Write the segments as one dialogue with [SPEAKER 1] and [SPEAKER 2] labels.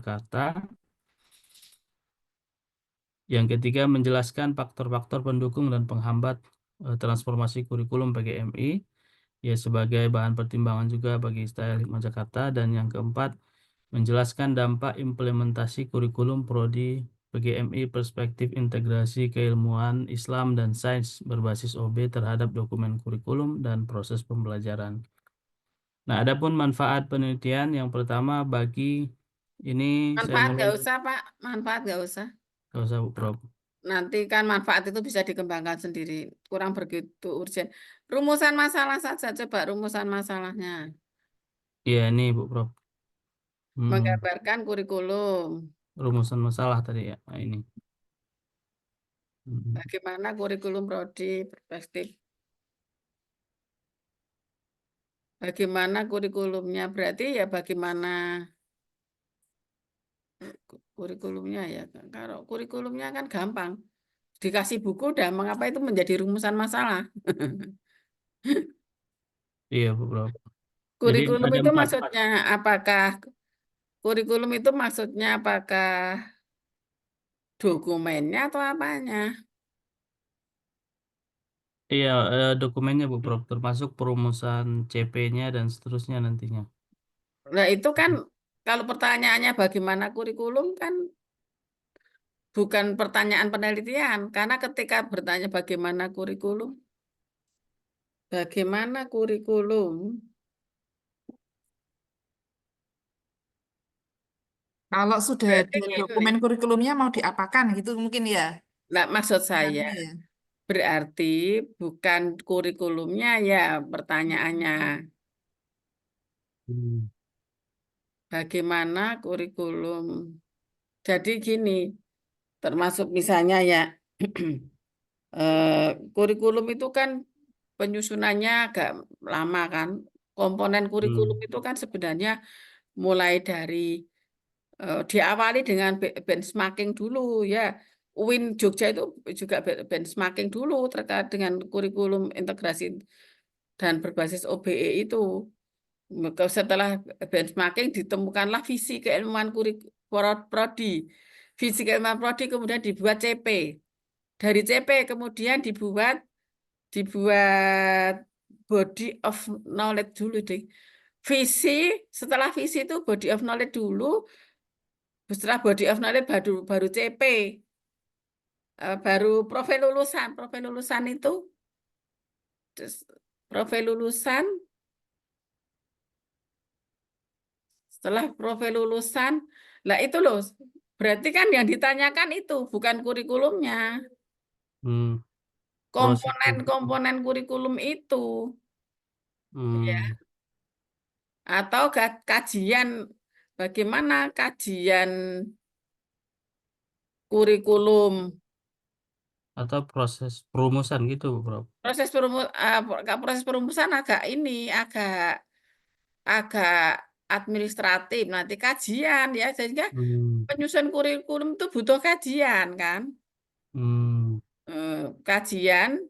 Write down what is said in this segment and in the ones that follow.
[SPEAKER 1] Jakarta. Yang ketiga, menjelaskan faktor-faktor pendukung dan penghambat transformasi kurikulum PGMI, ya sebagai bahan pertimbangan juga bagi style Hikmat Jakarta. Dan yang keempat, menjelaskan dampak implementasi kurikulum prodi PGMI perspektif integrasi keilmuan Islam dan sains berbasis OB terhadap dokumen kurikulum dan proses pembelajaran. Nah, adapun manfaat penelitian yang pertama bagi ini saya
[SPEAKER 2] Manfaat
[SPEAKER 1] mulai
[SPEAKER 2] nggak usah, Pak. Manfaat nggak usah.
[SPEAKER 1] nggak usah Bu, Prof.
[SPEAKER 2] Nanti kan manfaat itu bisa dikembangkan sendiri. Kurang begitu urgen. Rumusan masalah saja, coba rumusan masalahnya.
[SPEAKER 1] Iya ini Bu Prof.
[SPEAKER 2] Menggambarkan kurikulum.
[SPEAKER 1] Rumusan masalah tadi ya. Nah, ini. Hmm.
[SPEAKER 2] Bagaimana kurikulum prodi perspektif. Bagaimana kurikulumnya. Berarti ya bagaimana kurikulumnya ya. Kalau kurikulumnya kan gampang. Dikasih buku udah mengapa itu menjadi rumusan masalah.
[SPEAKER 1] Iya Bu Prof. Jadi
[SPEAKER 2] Kurikulum
[SPEAKER 1] ada
[SPEAKER 2] itu
[SPEAKER 1] empat.
[SPEAKER 2] maksudnya apakah kurikulum itu maksudnya apakah dokumennya atau apanya?
[SPEAKER 1] Iya dokumennya Bu Prof. Termasuk perumusan CP-nya dan seterusnya nantinya.
[SPEAKER 2] Nah, itu kan kalau pertanyaannya bagaimana kurikulum kan bukan pertanyaan penelitian, karena ketika bertanya bagaimana kurikulum,
[SPEAKER 3] Kalau sudah
[SPEAKER 2] berarti
[SPEAKER 3] ada
[SPEAKER 2] gini,
[SPEAKER 3] dokumen kurikulumnya mau diapakan gitu mungkin ya.
[SPEAKER 2] nah, maksud saya
[SPEAKER 3] Pertanyaannya ya.
[SPEAKER 2] berarti bukan kurikulumnya ya pertanyaannya,
[SPEAKER 1] Hmm.
[SPEAKER 2] bagaimana kurikulum. Jadi gini, termasuk misalnya ya, eh, kurikulum itu kan penyusunannya agak lama kan. Komponen kurikulum
[SPEAKER 1] Hmm.
[SPEAKER 2] itu kan sebenarnya mulai dari diawali dengan benchmarking dulu ya. UIN Jogja itu juga benchmarking dulu terkait dengan kurikulum integrasi dan berbasis OBE itu. Maka setelah benchmarking ditemukanlah visi keilmuan prodi. Visi keilmuan prodi kemudian dibuat CP. Dari CP kemudian dibuat body of knowledge dulu deh. Visi, setelah visi itu body of knowledge dulu, setelah body of knowledge baru baru CP, baru profil lulusan. Profil lulusan itu terus profil lulusan, setelah profil lulusan, lah itu loh. Berarti kan yang ditanyakan itu bukan kurikulumnya,
[SPEAKER 1] Hmm. Proses.
[SPEAKER 2] komponen-komponen kurikulum itu,
[SPEAKER 1] Hmm.
[SPEAKER 2] ya. Atau kajian, bagaimana kajian kurikulum.
[SPEAKER 1] Atau proses perumusan gitu Bu Prof.
[SPEAKER 2] Proses perumusan agak ini, agak administratif. Nanti kajian ya, sehingga
[SPEAKER 1] Hmm.
[SPEAKER 2] penyusun kurikulum itu butuh kajian kan.
[SPEAKER 1] Hmm.
[SPEAKER 2] Kajian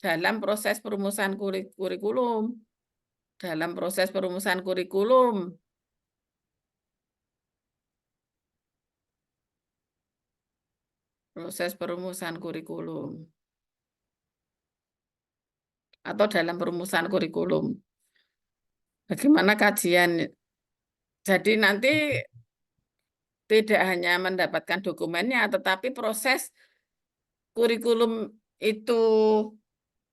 [SPEAKER 2] dalam proses perumusan kurikulum, dalam proses perumusan kurikulum, proses perumusan kurikulum, atau dalam perumusan kurikulum. Bagaimana kajian? Jadi nanti tidak hanya mendapatkan dokumennya, tetapi proses kurikulum itu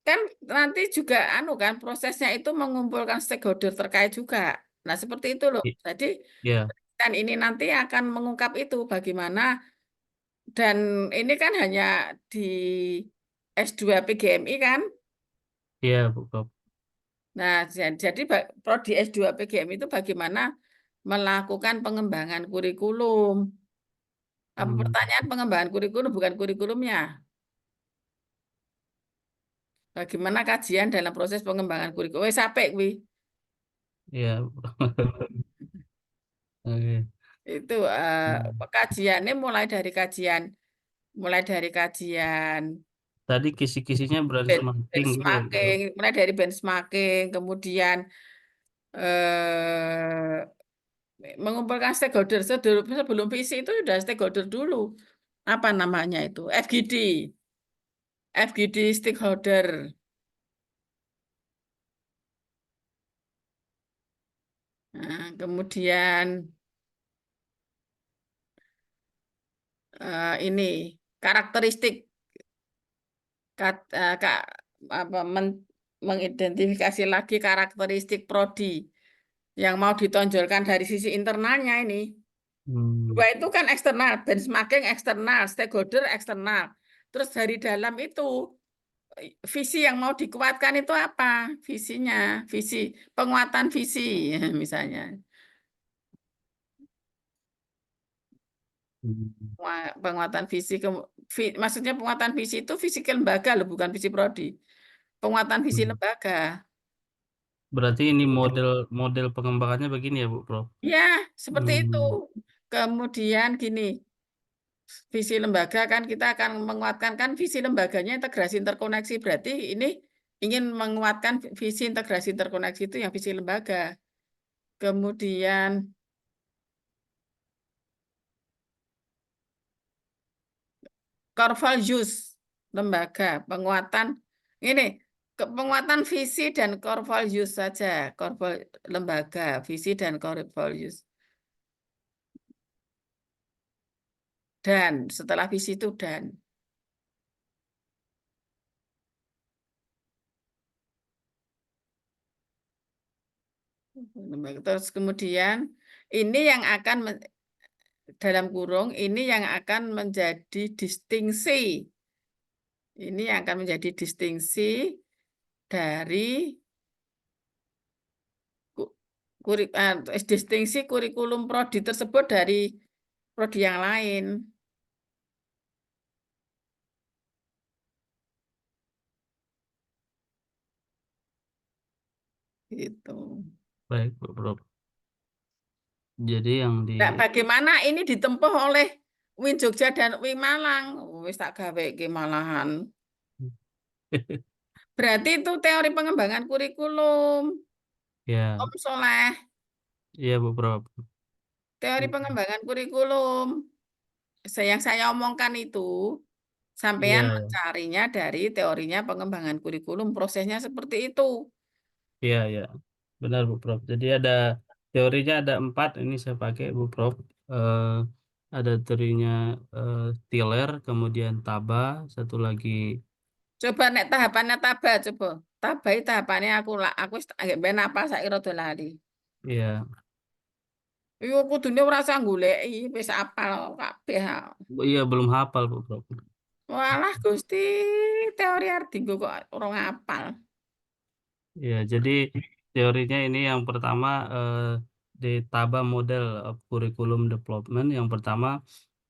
[SPEAKER 2] kan nanti juga anu kan prosesnya itu mengumpulkan stakeholder terkait juga. Nah, seperti itu loh. Jadi
[SPEAKER 1] Ya,
[SPEAKER 2] dan ini nanti akan mengungkap itu bagaimana dan ini kan hanya di S2 PGMI kan.
[SPEAKER 1] iya Bu Prof.
[SPEAKER 2] Nah, jadi prodi S2 PGMI itu bagaimana melakukan pengembangan kurikulum. Apa
[SPEAKER 1] Hmm.
[SPEAKER 2] pertanyaan pengembangan kurikulum bukan kurikulumnya. Bagaimana kajian dalam proses pengembangan kurikulum? Wes sampai kuwi.
[SPEAKER 1] Iya Bu Prof. Oke.
[SPEAKER 2] Itu
[SPEAKER 1] Hmm.
[SPEAKER 2] kajiannya mulai dari kajian
[SPEAKER 1] Tadi kisi-kisinya benchmarking gitu ya Bu Prof.
[SPEAKER 2] mulai dari benchmarking, kemudian eh, mengumpulkan stakeholder sebelum visi itu sudah stakeholder dulu. Apa namanya itu? FGD stakeholder. Nah, kemudian ini karakteristik apa, mengidentifikasi lagi karakteristik prodi yang mau ditonjolkan dari sisi internalnya ini. Dua itu kan eksternal, benchmarking eksternal, stakeholder eksternal. Terus dari dalam itu visi yang mau dikuatkan itu apa? Visinya, penguatan visi misalnya. Penguatan visi, maksudnya penguatan visi itu visi ke lembaga loh, bukan visi prodi. Penguatan visi lembaga.
[SPEAKER 1] Berarti ini model pengembangannya begini ya, Bu Prof?
[SPEAKER 2] Ya, seperti itu.
[SPEAKER 1] Hmm.
[SPEAKER 2] Kemudian gini, visi lembaga kan kita akan menguatkan kan visi lembaganya integrasi interkoneksi. Berarti ini ingin menguatkan visi integrasi interkoneksi itu yang visi lembaga. Kemudian core values lembaga, penguatan ini penguatan visi dan core values saja, lembaga, visi dan core values. Dan setelah visi itu dan. Terus kemudian ini yang akan dalam kurung ini yang akan menjadi distingsi. Ini yang akan menjadi distingsi dari distingsi kurikulum prodi tersebut dari prodi yang lain. Gitu.
[SPEAKER 1] Baik, Bu Prof. Jadi yang di
[SPEAKER 2] Nah, bagaimana ini ditempuh oleh Win Jogja dan Win Malang? Wis tak gawe ke malahan. Berarti itu teori pengembangan kurikulum.
[SPEAKER 1] ya,
[SPEAKER 2] Om Soleh,
[SPEAKER 1] iya Bu Prof.
[SPEAKER 2] teori pengembangan kurikulum. Yang saya omongkan itu, sampean
[SPEAKER 1] Iya,
[SPEAKER 2] mencarinya dari teorinya pengembangan kurikulum. Prosesnya seperti itu.
[SPEAKER 1] iya, iya. Benar Bu Prof. Jadi ada teorinya ada 4, ini saya pakai Bu Prof. Eh, ada teorinya Tiller, kemudian Taba, satu lagi
[SPEAKER 2] Coba nek tahapannya Taba, coba. Taba itu tahapannya aku agak ben apa saya rada lali.
[SPEAKER 1] ya,
[SPEAKER 2] Yo kudune ora usah goleki, wis apal kabeh.
[SPEAKER 1] iya belum hafal Bu Prof.
[SPEAKER 2] Walah Gusti, teori Ardinggo kok ora ngapal.
[SPEAKER 1] Ya, jadi teorinya ini yang pertama di Taba Model of Curriculum Development. Yang pertama,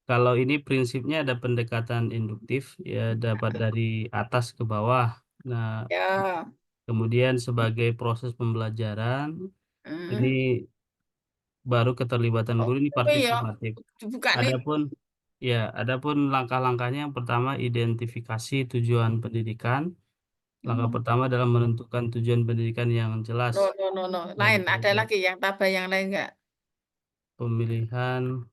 [SPEAKER 1] kalau ini prinsipnya ada pendekatan induktif, ya dapat dari atas ke bawah. Nah,
[SPEAKER 2] Ya.
[SPEAKER 1] kemudian sebagai proses pembelajaran, ini
[SPEAKER 2] Hmm.
[SPEAKER 1] baru keterlibatan
[SPEAKER 2] Oh,
[SPEAKER 1] guru ini
[SPEAKER 2] tapi ya
[SPEAKER 1] partisipatif.
[SPEAKER 2] bukan nih.
[SPEAKER 1] Adapun adapun langkah-langkahnya yang pertama identifikasi tujuan pendidikan. Langkah pertama adalah menentukan tujuan pendidikan yang jelas
[SPEAKER 2] No, no, no, no.
[SPEAKER 1] dan
[SPEAKER 2] Lain, ada
[SPEAKER 1] proses
[SPEAKER 2] lagi yang Taba yang lain enggak?
[SPEAKER 1] pemilihan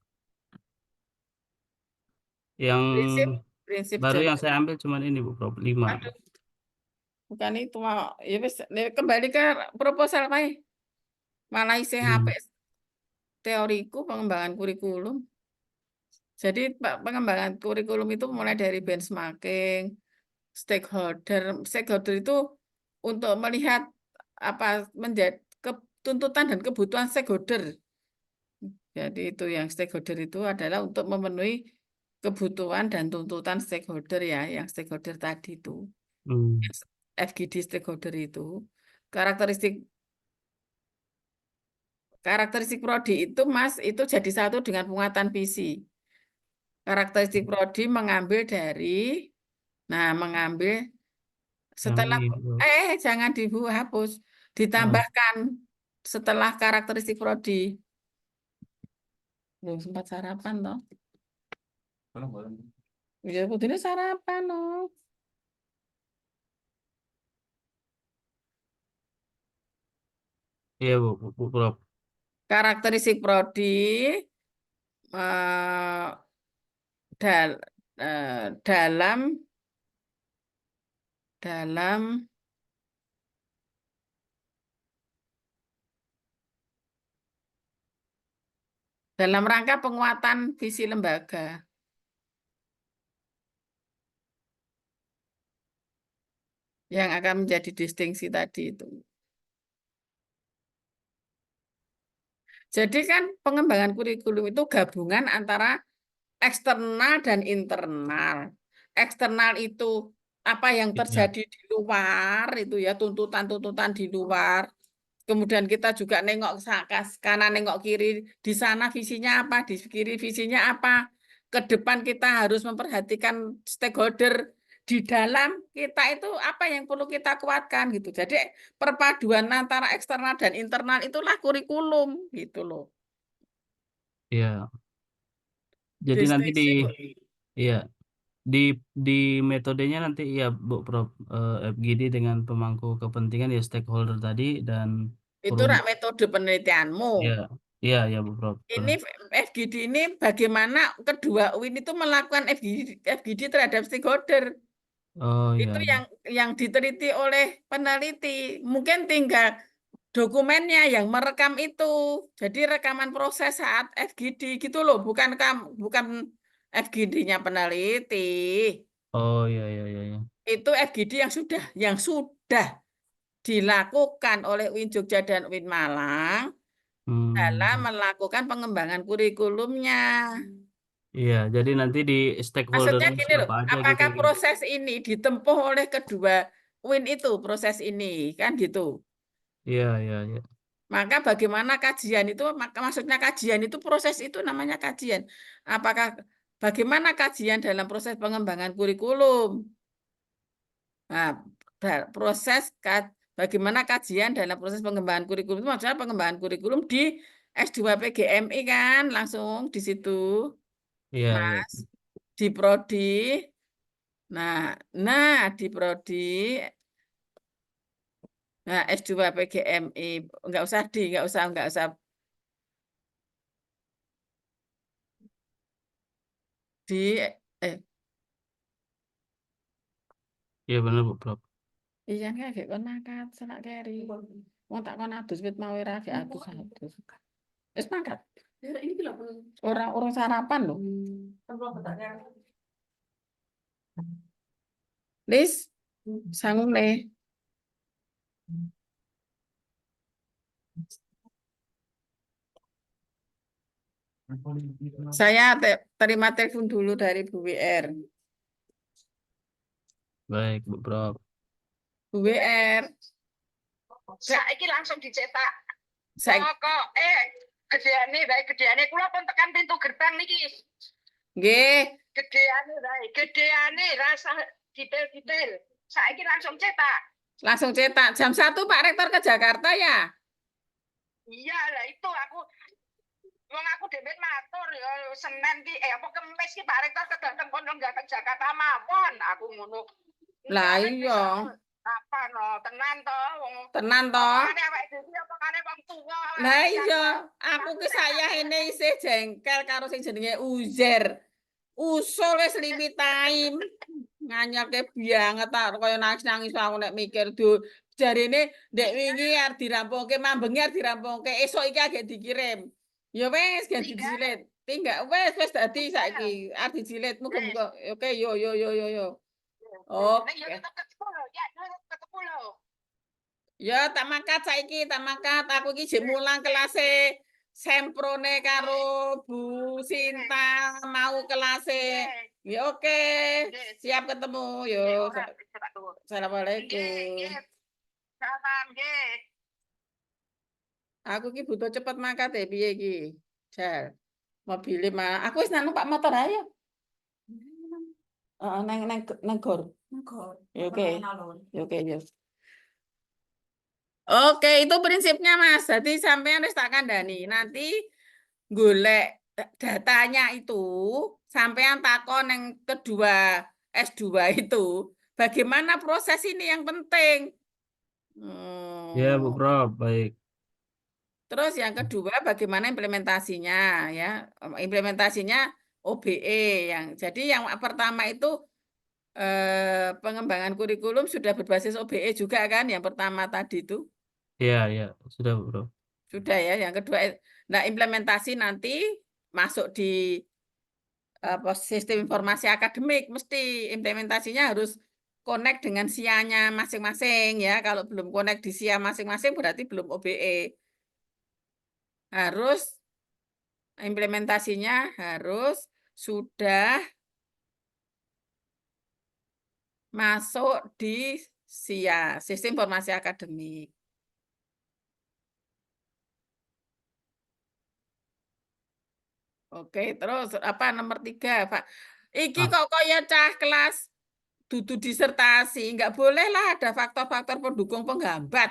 [SPEAKER 1] yang
[SPEAKER 2] Prinsip, prinsip
[SPEAKER 1] baru yang
[SPEAKER 2] jalan.
[SPEAKER 1] saya ambil cuman ini Bu Prof 5.
[SPEAKER 2] Aduh, bukan itu mau. Ya wis, kembali ke proposal Pak. Malah isi HP
[SPEAKER 1] Hmm.
[SPEAKER 2] teoriku pengembangan kurikulum. Jadi pengembangan kurikulum itu mulai dari benchmarking, stakeholder. Stakeholder itu untuk melihat apa menjadi tuntutan dan kebutuhan stakeholder. Jadi itu yang stakeholder itu adalah untuk memenuhi kebutuhan dan tuntutan stakeholder ya, yang stakeholder tadi itu.
[SPEAKER 1] Hmm.
[SPEAKER 2] FGD stakeholder itu. Karakteristik karakteristik prodi itu Mas itu jadi satu dengan penguatan visi. Karakteristik prodi mengambil dari mengambil
[SPEAKER 1] Yang
[SPEAKER 2] setelah
[SPEAKER 1] ini Bu.
[SPEAKER 2] jangan dihapus,
[SPEAKER 1] Oh,
[SPEAKER 2] ditambahkan setelah karakteristik prodi. Belum sempat sarapan toh. Ya kudune sarapan loh.
[SPEAKER 1] iya Bu Prof.
[SPEAKER 2] Karakteristik prodi eh, dal- dalam dalam rangka penguatan visi lembaga yang akan menjadi distingsi tadi itu. Jadi kan pengembangan kurikulum itu gabungan antara eksternal dan internal. Eksternal itu apa yang
[SPEAKER 1] Iya.
[SPEAKER 2] terjadi di luar itu ya, tuntutan-tuntutan di luar. Kemudian kita juga nengok kanan, nengok kiri, di sana visinya apa, di kiri visinya apa. Ke depan kita harus memperhatikan stakeholder di dalam kita itu apa yang perlu kita kuatkan gitu. Jadi perpaduan antara eksternal dan internal itulah kurikulum gitu loh.
[SPEAKER 1] Iya. Jadi nanti di
[SPEAKER 2] Distingsi.
[SPEAKER 1] iya di di metodenya nanti ya Bu Prof, FGD dengan pemangku kepentingan ya stakeholder tadi dan
[SPEAKER 2] Itu rak
[SPEAKER 1] perumus.
[SPEAKER 2] metode penelitianmu.
[SPEAKER 1] Iya. Iya ya Bu Prof.
[SPEAKER 2] Ini FGD ini bagaimana kedua UIN itu melakukan FGD terhadap stakeholder.
[SPEAKER 1] Oh iya.
[SPEAKER 2] Itu yang diteliti oleh peneliti. Mungkin tinggal dokumennya yang merekam itu. Jadi rekaman proses saat FGD gitu loh, bukan FGD-nya peneliti.
[SPEAKER 1] Oh iya iya iya iya.
[SPEAKER 2] Itu FGD yang sudah dilakukan oleh UIN Jogja dan UIN Malang dalam
[SPEAKER 1] Hmm.
[SPEAKER 2] melakukan pengembangan kurikulumnya.
[SPEAKER 1] Iya, jadi nanti di
[SPEAKER 2] Maksudnya
[SPEAKER 1] stakeholdernya
[SPEAKER 2] gini loh,
[SPEAKER 1] siapa aja gitu.
[SPEAKER 2] apakah proses ini ditempuh oleh kedua UIN itu, proses ini, kan gitu.
[SPEAKER 1] Iya iya iya.
[SPEAKER 2] Maka bagaimana kajian itu, maksudnya kajian itu proses itu namanya kajian. Apakah bagaimana kajian dalam proses pengembangan kurikulum? Nah, bagaimana kajian dalam proses pengembangan kurikulum itu maksudnya pengembangan kurikulum di S2 PGMI kan, langsung di situ,
[SPEAKER 1] Iya iya.
[SPEAKER 2] Mas, di prodi. Di prodi, nah S2 PGMI, nggak usah di, eh,
[SPEAKER 1] Iya benar Bu Prof.
[SPEAKER 2] iya nggak kayak kon mangkat, sanak keri. Wong tak kon adus wit mau ora ge adus. Wis mangkat. Orang sarapan loh. Lis, sangung le. Saya terima telepon dulu dari Bu WR.
[SPEAKER 1] Baik Bu Prof.
[SPEAKER 2] Bu WR,
[SPEAKER 4] Saiki langsung dicetak.
[SPEAKER 2] saya
[SPEAKER 4] Gedeane kula pun tekan pintu gerbang niki.
[SPEAKER 2] nggih,
[SPEAKER 4] Gedeane rasa detail-detail. Saiki langsung cetak.
[SPEAKER 2] langsung cetak. Jam 1 Pak Rektor ke Jakarta ya?
[SPEAKER 4] Iya lah itu wong aku dhewe matur ya Senin ki apa Kemis ki Pak Rektor kedateng kono dateng Jakarta mawon aku ngono.
[SPEAKER 2] Lah iya.
[SPEAKER 4] Apa no tenan to wong
[SPEAKER 2] Tenan toh?
[SPEAKER 4] Makane awake dhewe apa kane wong tuwa.
[SPEAKER 2] Lah iya, aku ki saya ini isih jengkel karo sing jenenge Uzer. Usul wis limit time. Nganyake banget tak kaya nangis-nangis aku nek mikir jarine ndek wingi arep dirampungke, mambengi arep dirampungke, esuk iki agek dikirim. Ya wis ganti dijilid. Tinggal wis dadi saiki arep dijilid. Muga-muga oke yo. Oke.
[SPEAKER 4] Nek yo tetep ketemu lho, ya ketemu lho.
[SPEAKER 2] Ya tak mangkat saiki, tak mangkat. Aku iki jek mulang kelase semprone karo Bu Sinta mau kelase. Ya oke. Siap ketemu. Yo. Assalamualaikum.
[SPEAKER 4] Salam nggih.
[SPEAKER 2] Aku ki butuh cepet mangkat piye iki? Jal. Mobile mah. Aku wis nang numpak motor ayo. Heeh, nang gor. Ya oke. Ya oke, ya. Oke, itu prinsipnya Mas. Jadi sampean wis tak kandhani. Nanti golek datanya itu sampean takon yang kedua S2 itu. Bagaimana proses ini yang penting?
[SPEAKER 1] Iya Bu Prof. Baik.
[SPEAKER 2] Terus yang kedua bagaimana implementasinya ya. Implementasinya OBE jadi yang pertama itu pengembangan kurikulum sudah berbasis OBE juga kan yang pertama tadi itu.
[SPEAKER 1] Iya, iya, sudah Bro.
[SPEAKER 2] Sudah ya, yang kedua nah implementasi nanti masuk di sistem informasi akademik mesti implementasinya harus connect dengan SIA-nya masing-masing ya. Kalau belum connect di SIA masing-masing berarti belum OBE. Harus implementasinya harus sudah masuk di SIA, sistem informasi akademik. Oke, terus apa nomor 3, Pak? Iki
[SPEAKER 1] Ah,
[SPEAKER 2] kok kaya cah kelas dudu disertasi, nggak boleh lah ada faktor-faktor pendukung penghambat.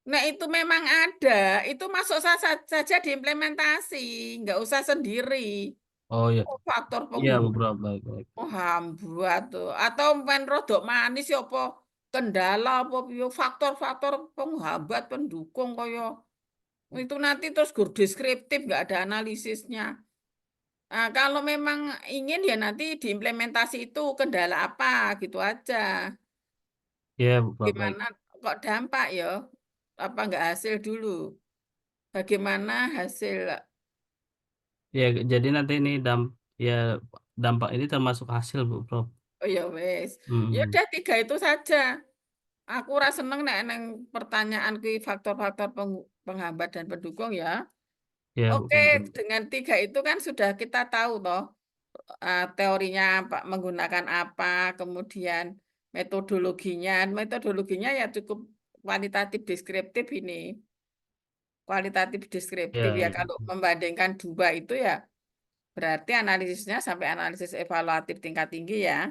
[SPEAKER 2] Nah itu memang ada, itu masuk saja diimplementasi, nggak usah sendiri.
[SPEAKER 1] oh iya,
[SPEAKER 2] Oh, faktor
[SPEAKER 1] iya Bu Bro,
[SPEAKER 2] penghambat,
[SPEAKER 1] baik, baik.
[SPEAKER 2] penghambat tuh. Atau main rodok manis ya apa kendala apa piye, faktor-faktor penghambat pendukung kaya itu nanti terus gur deskriptif nggak ada analisisnya. Nah, kalau memang ingin ya nanti diimplementasi itu kendala apa gitu aja.
[SPEAKER 1] Iya Bu Bro, baik.
[SPEAKER 2] Gimana kok dampak ya? Apa nggak hasil dulu? Bagaimana hasil?
[SPEAKER 1] Ya, jadi nanti ini ya dampak ini termasuk hasil Bu Bro.
[SPEAKER 2] Oh ya wes. Ya
[SPEAKER 1] Hmm.
[SPEAKER 2] udah 3 itu saja. Aku rasa seneng nek neng pertanyaan ki faktor-faktor penghambat dan pendukung ya.
[SPEAKER 1] Ya Bu
[SPEAKER 2] Oke,
[SPEAKER 1] Bro, baik.
[SPEAKER 2] dengan 3 itu kan sudah kita tahu toh teorinya Pak menggunakan apa, kemudian metodologinya. Metodologinya ya cukup kualitatif deskriptif ini. Kualitatif deskriptif
[SPEAKER 1] Ya,
[SPEAKER 2] ya
[SPEAKER 1] ya.
[SPEAKER 2] kalau membandingkan 2 itu ya berarti analisisnya sampai analisis evaluatif tingkat tinggi ya.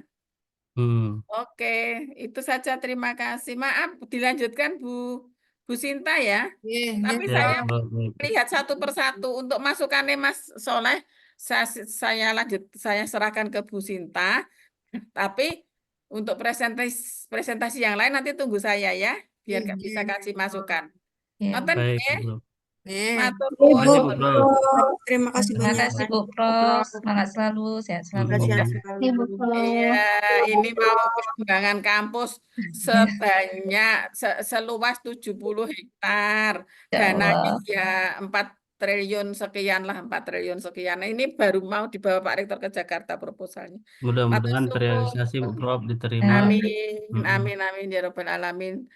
[SPEAKER 1] Hmm.
[SPEAKER 2] Oke, itu saja terima kasih. Maaf dilanjutkan Bu Sinta ya.
[SPEAKER 3] Iya, iya,
[SPEAKER 2] Tapi
[SPEAKER 1] Ya
[SPEAKER 2] saya
[SPEAKER 1] Bu Bro, baik.
[SPEAKER 2] lihat satu persatu untuk masukannya Mas Soleh saya lanjut saya serahkan ke Bu Sinta. Tapi untuk presentasi yang lain nanti tunggu saya ya, biar bisa
[SPEAKER 3] iya,
[SPEAKER 2] kasih masukan.
[SPEAKER 5] Ya,
[SPEAKER 2] Ngoten
[SPEAKER 1] Baik Bu
[SPEAKER 2] nggih,
[SPEAKER 1] Bro.
[SPEAKER 3] iya.
[SPEAKER 2] matur
[SPEAKER 6] Ibu,
[SPEAKER 1] Terima kasih Bu
[SPEAKER 2] nuwun.
[SPEAKER 1] Bro.
[SPEAKER 6] terima kasih
[SPEAKER 5] terima
[SPEAKER 6] banyak.
[SPEAKER 5] kasih Bu Prof. Semangat selalu, sehat selalu.
[SPEAKER 1] Hmm.
[SPEAKER 6] Sehat
[SPEAKER 5] Ibu
[SPEAKER 6] selalu.
[SPEAKER 2] Iya,
[SPEAKER 5] Prof.
[SPEAKER 2] ini mau pengembangan kampus sebanyak seluas 70 hektar.
[SPEAKER 5] Ya
[SPEAKER 2] Dananya
[SPEAKER 5] Allah.
[SPEAKER 2] ya 4 triliun sekian lah, 4 triliun sekian. Nah, ini baru mau dibawa Pak Rektor ke Jakarta proposalnya. Matur
[SPEAKER 1] Mudah-mudahan terrealisasi Bu
[SPEAKER 2] suwun.
[SPEAKER 1] Bro, diterima.
[SPEAKER 2] Amin,
[SPEAKER 1] Hmm.
[SPEAKER 2] amin, amin ya Rabbal Alamin.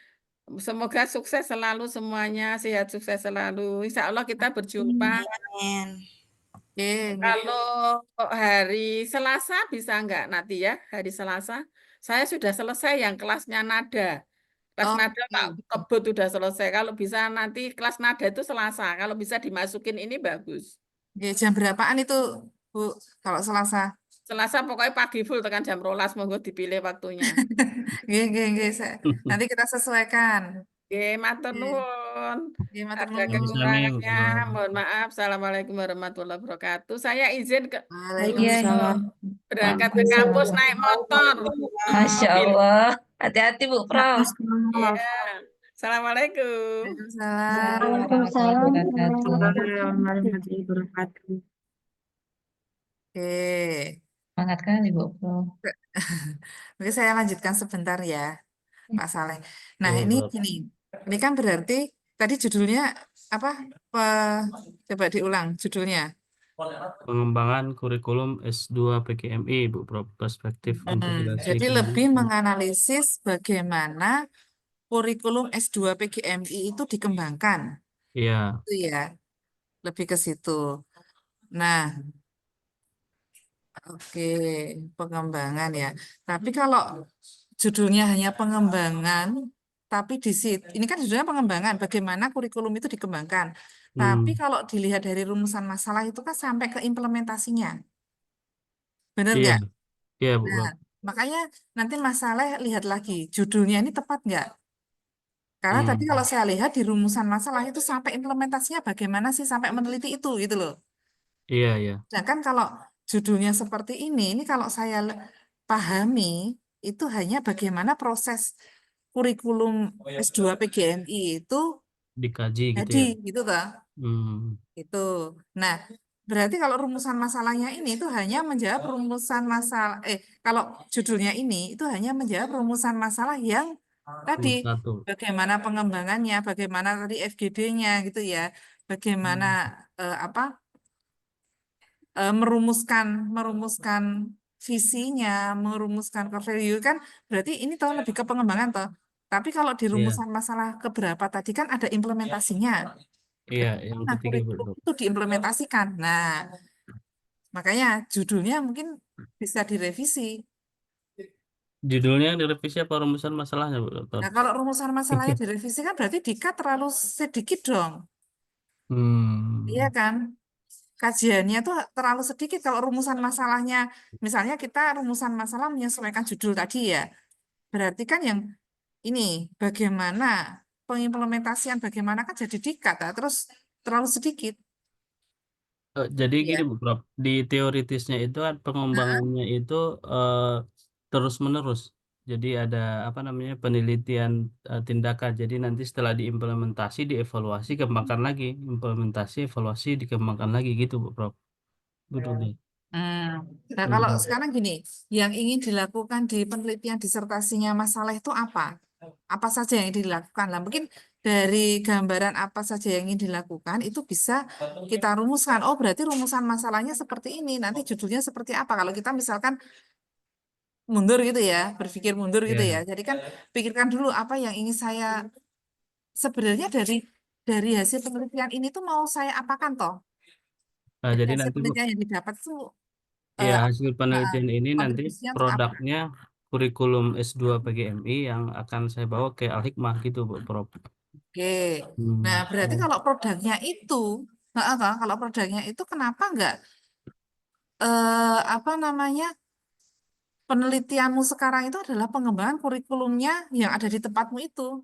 [SPEAKER 2] Semoga sukses selalu semuanya, sehat sukses selalu. Insya Allah kita berjumpa.
[SPEAKER 6] Amin.
[SPEAKER 3] Iya, iya.
[SPEAKER 2] Kalau hari Selasa bisa enggak nanti ya, hari Selasa. Saya sudah selesai yang kelasnya nada. Kelas nada tak
[SPEAKER 3] Oke.
[SPEAKER 2] kebut sudah selesai. Kalau bisa nanti kelas nada itu Selasa. Kalau bisa dimasukin ini bagus.
[SPEAKER 3] Iya, jam berapaan itu, Bu? Kalau Selasa?
[SPEAKER 2] Selasa pokoknya pagi full tekan jam 12 monggo dipilih waktunya.
[SPEAKER 3] Iya, iya, iya. Nanti kita sesuaikan.
[SPEAKER 2] Oke, matur
[SPEAKER 3] Iya,
[SPEAKER 2] nuwun.
[SPEAKER 3] iya, matur
[SPEAKER 2] Ada
[SPEAKER 3] nuwun.
[SPEAKER 1] Sami-sami Bu
[SPEAKER 2] kekurangannya,
[SPEAKER 1] Bro.
[SPEAKER 2] mohon maaf. Assalamualaikum warahmatullahi wabarakatuh. Saya izin ke
[SPEAKER 5] Iya,
[SPEAKER 6] Waalaikumsalam.
[SPEAKER 2] berangkat ke
[SPEAKER 5] Waalaikumsalam.
[SPEAKER 2] kampus naik motor.
[SPEAKER 5] Masya
[SPEAKER 2] Mobil.
[SPEAKER 5] Allah. Hati-hati Bu Prof.
[SPEAKER 2] Iya. Assalamualaikum.
[SPEAKER 3] Waalaikumsalam.
[SPEAKER 5] Waalaikumsalam warahmatullahi wabarakatuh.
[SPEAKER 6] Warahmatullahi wabarakatuh.
[SPEAKER 3] Oke.
[SPEAKER 5] Semangat kali Bu Prof.
[SPEAKER 3] Oke, saya lanjutkan sebentar ya, Pak Saleh. Nah,
[SPEAKER 1] Ya,
[SPEAKER 3] ini
[SPEAKER 1] Bro.
[SPEAKER 3] gini. Ini kan berarti tadi judulnya apa? Coba diulang judulnya.
[SPEAKER 1] Pengembangan kurikulum S2 PGMI Bu Bro, perspektif integrasi
[SPEAKER 3] Jadi lebih
[SPEAKER 1] kebijakan.
[SPEAKER 3] menganalisis bagaimana kurikulum S2 PGMI itu dikembangkan.
[SPEAKER 1] Iya,
[SPEAKER 3] Itu ya, lebih ke situ. Nah, oke, pengembangan ya. Tapi kalau judulnya hanya pengembangan, tapi di situ ini kan judulnya pengembangan, bagaimana kurikulum itu dikembangkan. Tapi kalau dilihat dari rumusan masalah itu kan sampai ke implementasinya. Benar
[SPEAKER 1] iya,
[SPEAKER 3] nggak?
[SPEAKER 1] iya Bu Bro.
[SPEAKER 3] Nah, makanya nanti masalah lihat lagi, judulnya ini tepat nggak? Karena tadi kalau saya lihat di rumusan masalah itu sampai implementasinya bagaimana sih sampai meneliti itu gitu loh.
[SPEAKER 1] Iya, iya.
[SPEAKER 3] Sedangkan kalau judulnya seperti ini kalau saya pahami itu hanya bagaimana proses kurikulum S2 PGMI itu
[SPEAKER 1] dikaji gitu
[SPEAKER 3] jadi
[SPEAKER 1] ya.
[SPEAKER 3] gitu toh.
[SPEAKER 1] Hmm.
[SPEAKER 3] Itu. Nah, berarti kalau rumusan masalahnya ini itu hanya menjawab rumusan masalah kalau judulnya ini itu hanya menjawab rumusan masalah yang tadi
[SPEAKER 1] Nomor 1.
[SPEAKER 3] bagaimana pengembangannya, bagaimana tadi FGD-nya gitu ya. Bagaimana apa merumuskan visinya, merumuskan core value kan berarti ini toh lebih ke pengembangan toh. Tapi kalau di
[SPEAKER 1] Iya,
[SPEAKER 3] rumusan masalah keberapa tadi kan ada implementasinya.
[SPEAKER 1] iya, yang
[SPEAKER 3] Nah,
[SPEAKER 1] ketiga
[SPEAKER 3] kurikulum
[SPEAKER 1] betul.
[SPEAKER 3] itu diimplementasikan. Nah, makanya judulnya mungkin bisa direvisi.
[SPEAKER 1] Judulnya yang direvisi apa rumusan masalahnya, Bu Dokter?
[SPEAKER 3] Nah, kalau rumusan masalahnya direvisi kan berarti dika terlalu sedikit dong. Iya
[SPEAKER 1] Hmm.
[SPEAKER 3] kan? Kajiannya tuh terlalu sedikit kalau rumusan masalahnya. Misalnya kita rumusan masalah menyesuaikan judul tadi ya. Berarti kan yang ini bagaimana pengimplementasian bagaimana kan jadi dikat, nah, terus terlalu sedikit.
[SPEAKER 1] Jadi gini,
[SPEAKER 3] Ya.
[SPEAKER 1] Bu Prof. Di teoritisnya itu kan pengembangannya itu terus-menerus. Jadi ada apa namanya penelitian tindakan. Jadi nanti setelah diimplementasi, dievaluasi, kembangkan lagi. Implementasi, evaluasi, dikembangkan lagi gitu, Bu Prof. Betul deh.
[SPEAKER 3] Hmm. Nah, kalau
[SPEAKER 1] Hmm.
[SPEAKER 3] sekarang gini, yang ingin dilakukan di penelitian disertasinya masalah itu apa? Apa saja yang dilakukan? Lah, mungkin dari gambaran apa saja yang ingin dilakukan itu bisa kita rumuskan. Oh, berarti rumusan masalahnya seperti ini. Nanti judulnya seperti apa? Kalau kita misalkan mundur gitu ya, berpikir mundur gitu ya.
[SPEAKER 1] Ya.
[SPEAKER 3] Jadi kan pikirkan dulu apa yang ingin saya sebenarnya dari hasil penelitian ini tuh mau saya apakan toh?
[SPEAKER 1] Nah,
[SPEAKER 3] Dari
[SPEAKER 1] jadi
[SPEAKER 3] hasil
[SPEAKER 1] nanti Bu,
[SPEAKER 3] penelitian yang didapat tuh
[SPEAKER 1] ya
[SPEAKER 3] eh,
[SPEAKER 1] hasil penelitian ini nanti
[SPEAKER 3] kontribusinya untuk apa?
[SPEAKER 1] produknya kurikulum S2 PGMI yang akan saya bawa ke Al-Hikmah gitu, Bu Prof.
[SPEAKER 3] Oke. Nah,
[SPEAKER 1] Hmm.
[SPEAKER 3] berarti kalau produknya itu, kalau produknya itu kenapa enggak apa namanya penelitianmu sekarang itu adalah pengembangan kurikulumnya yang ada di tempatmu itu.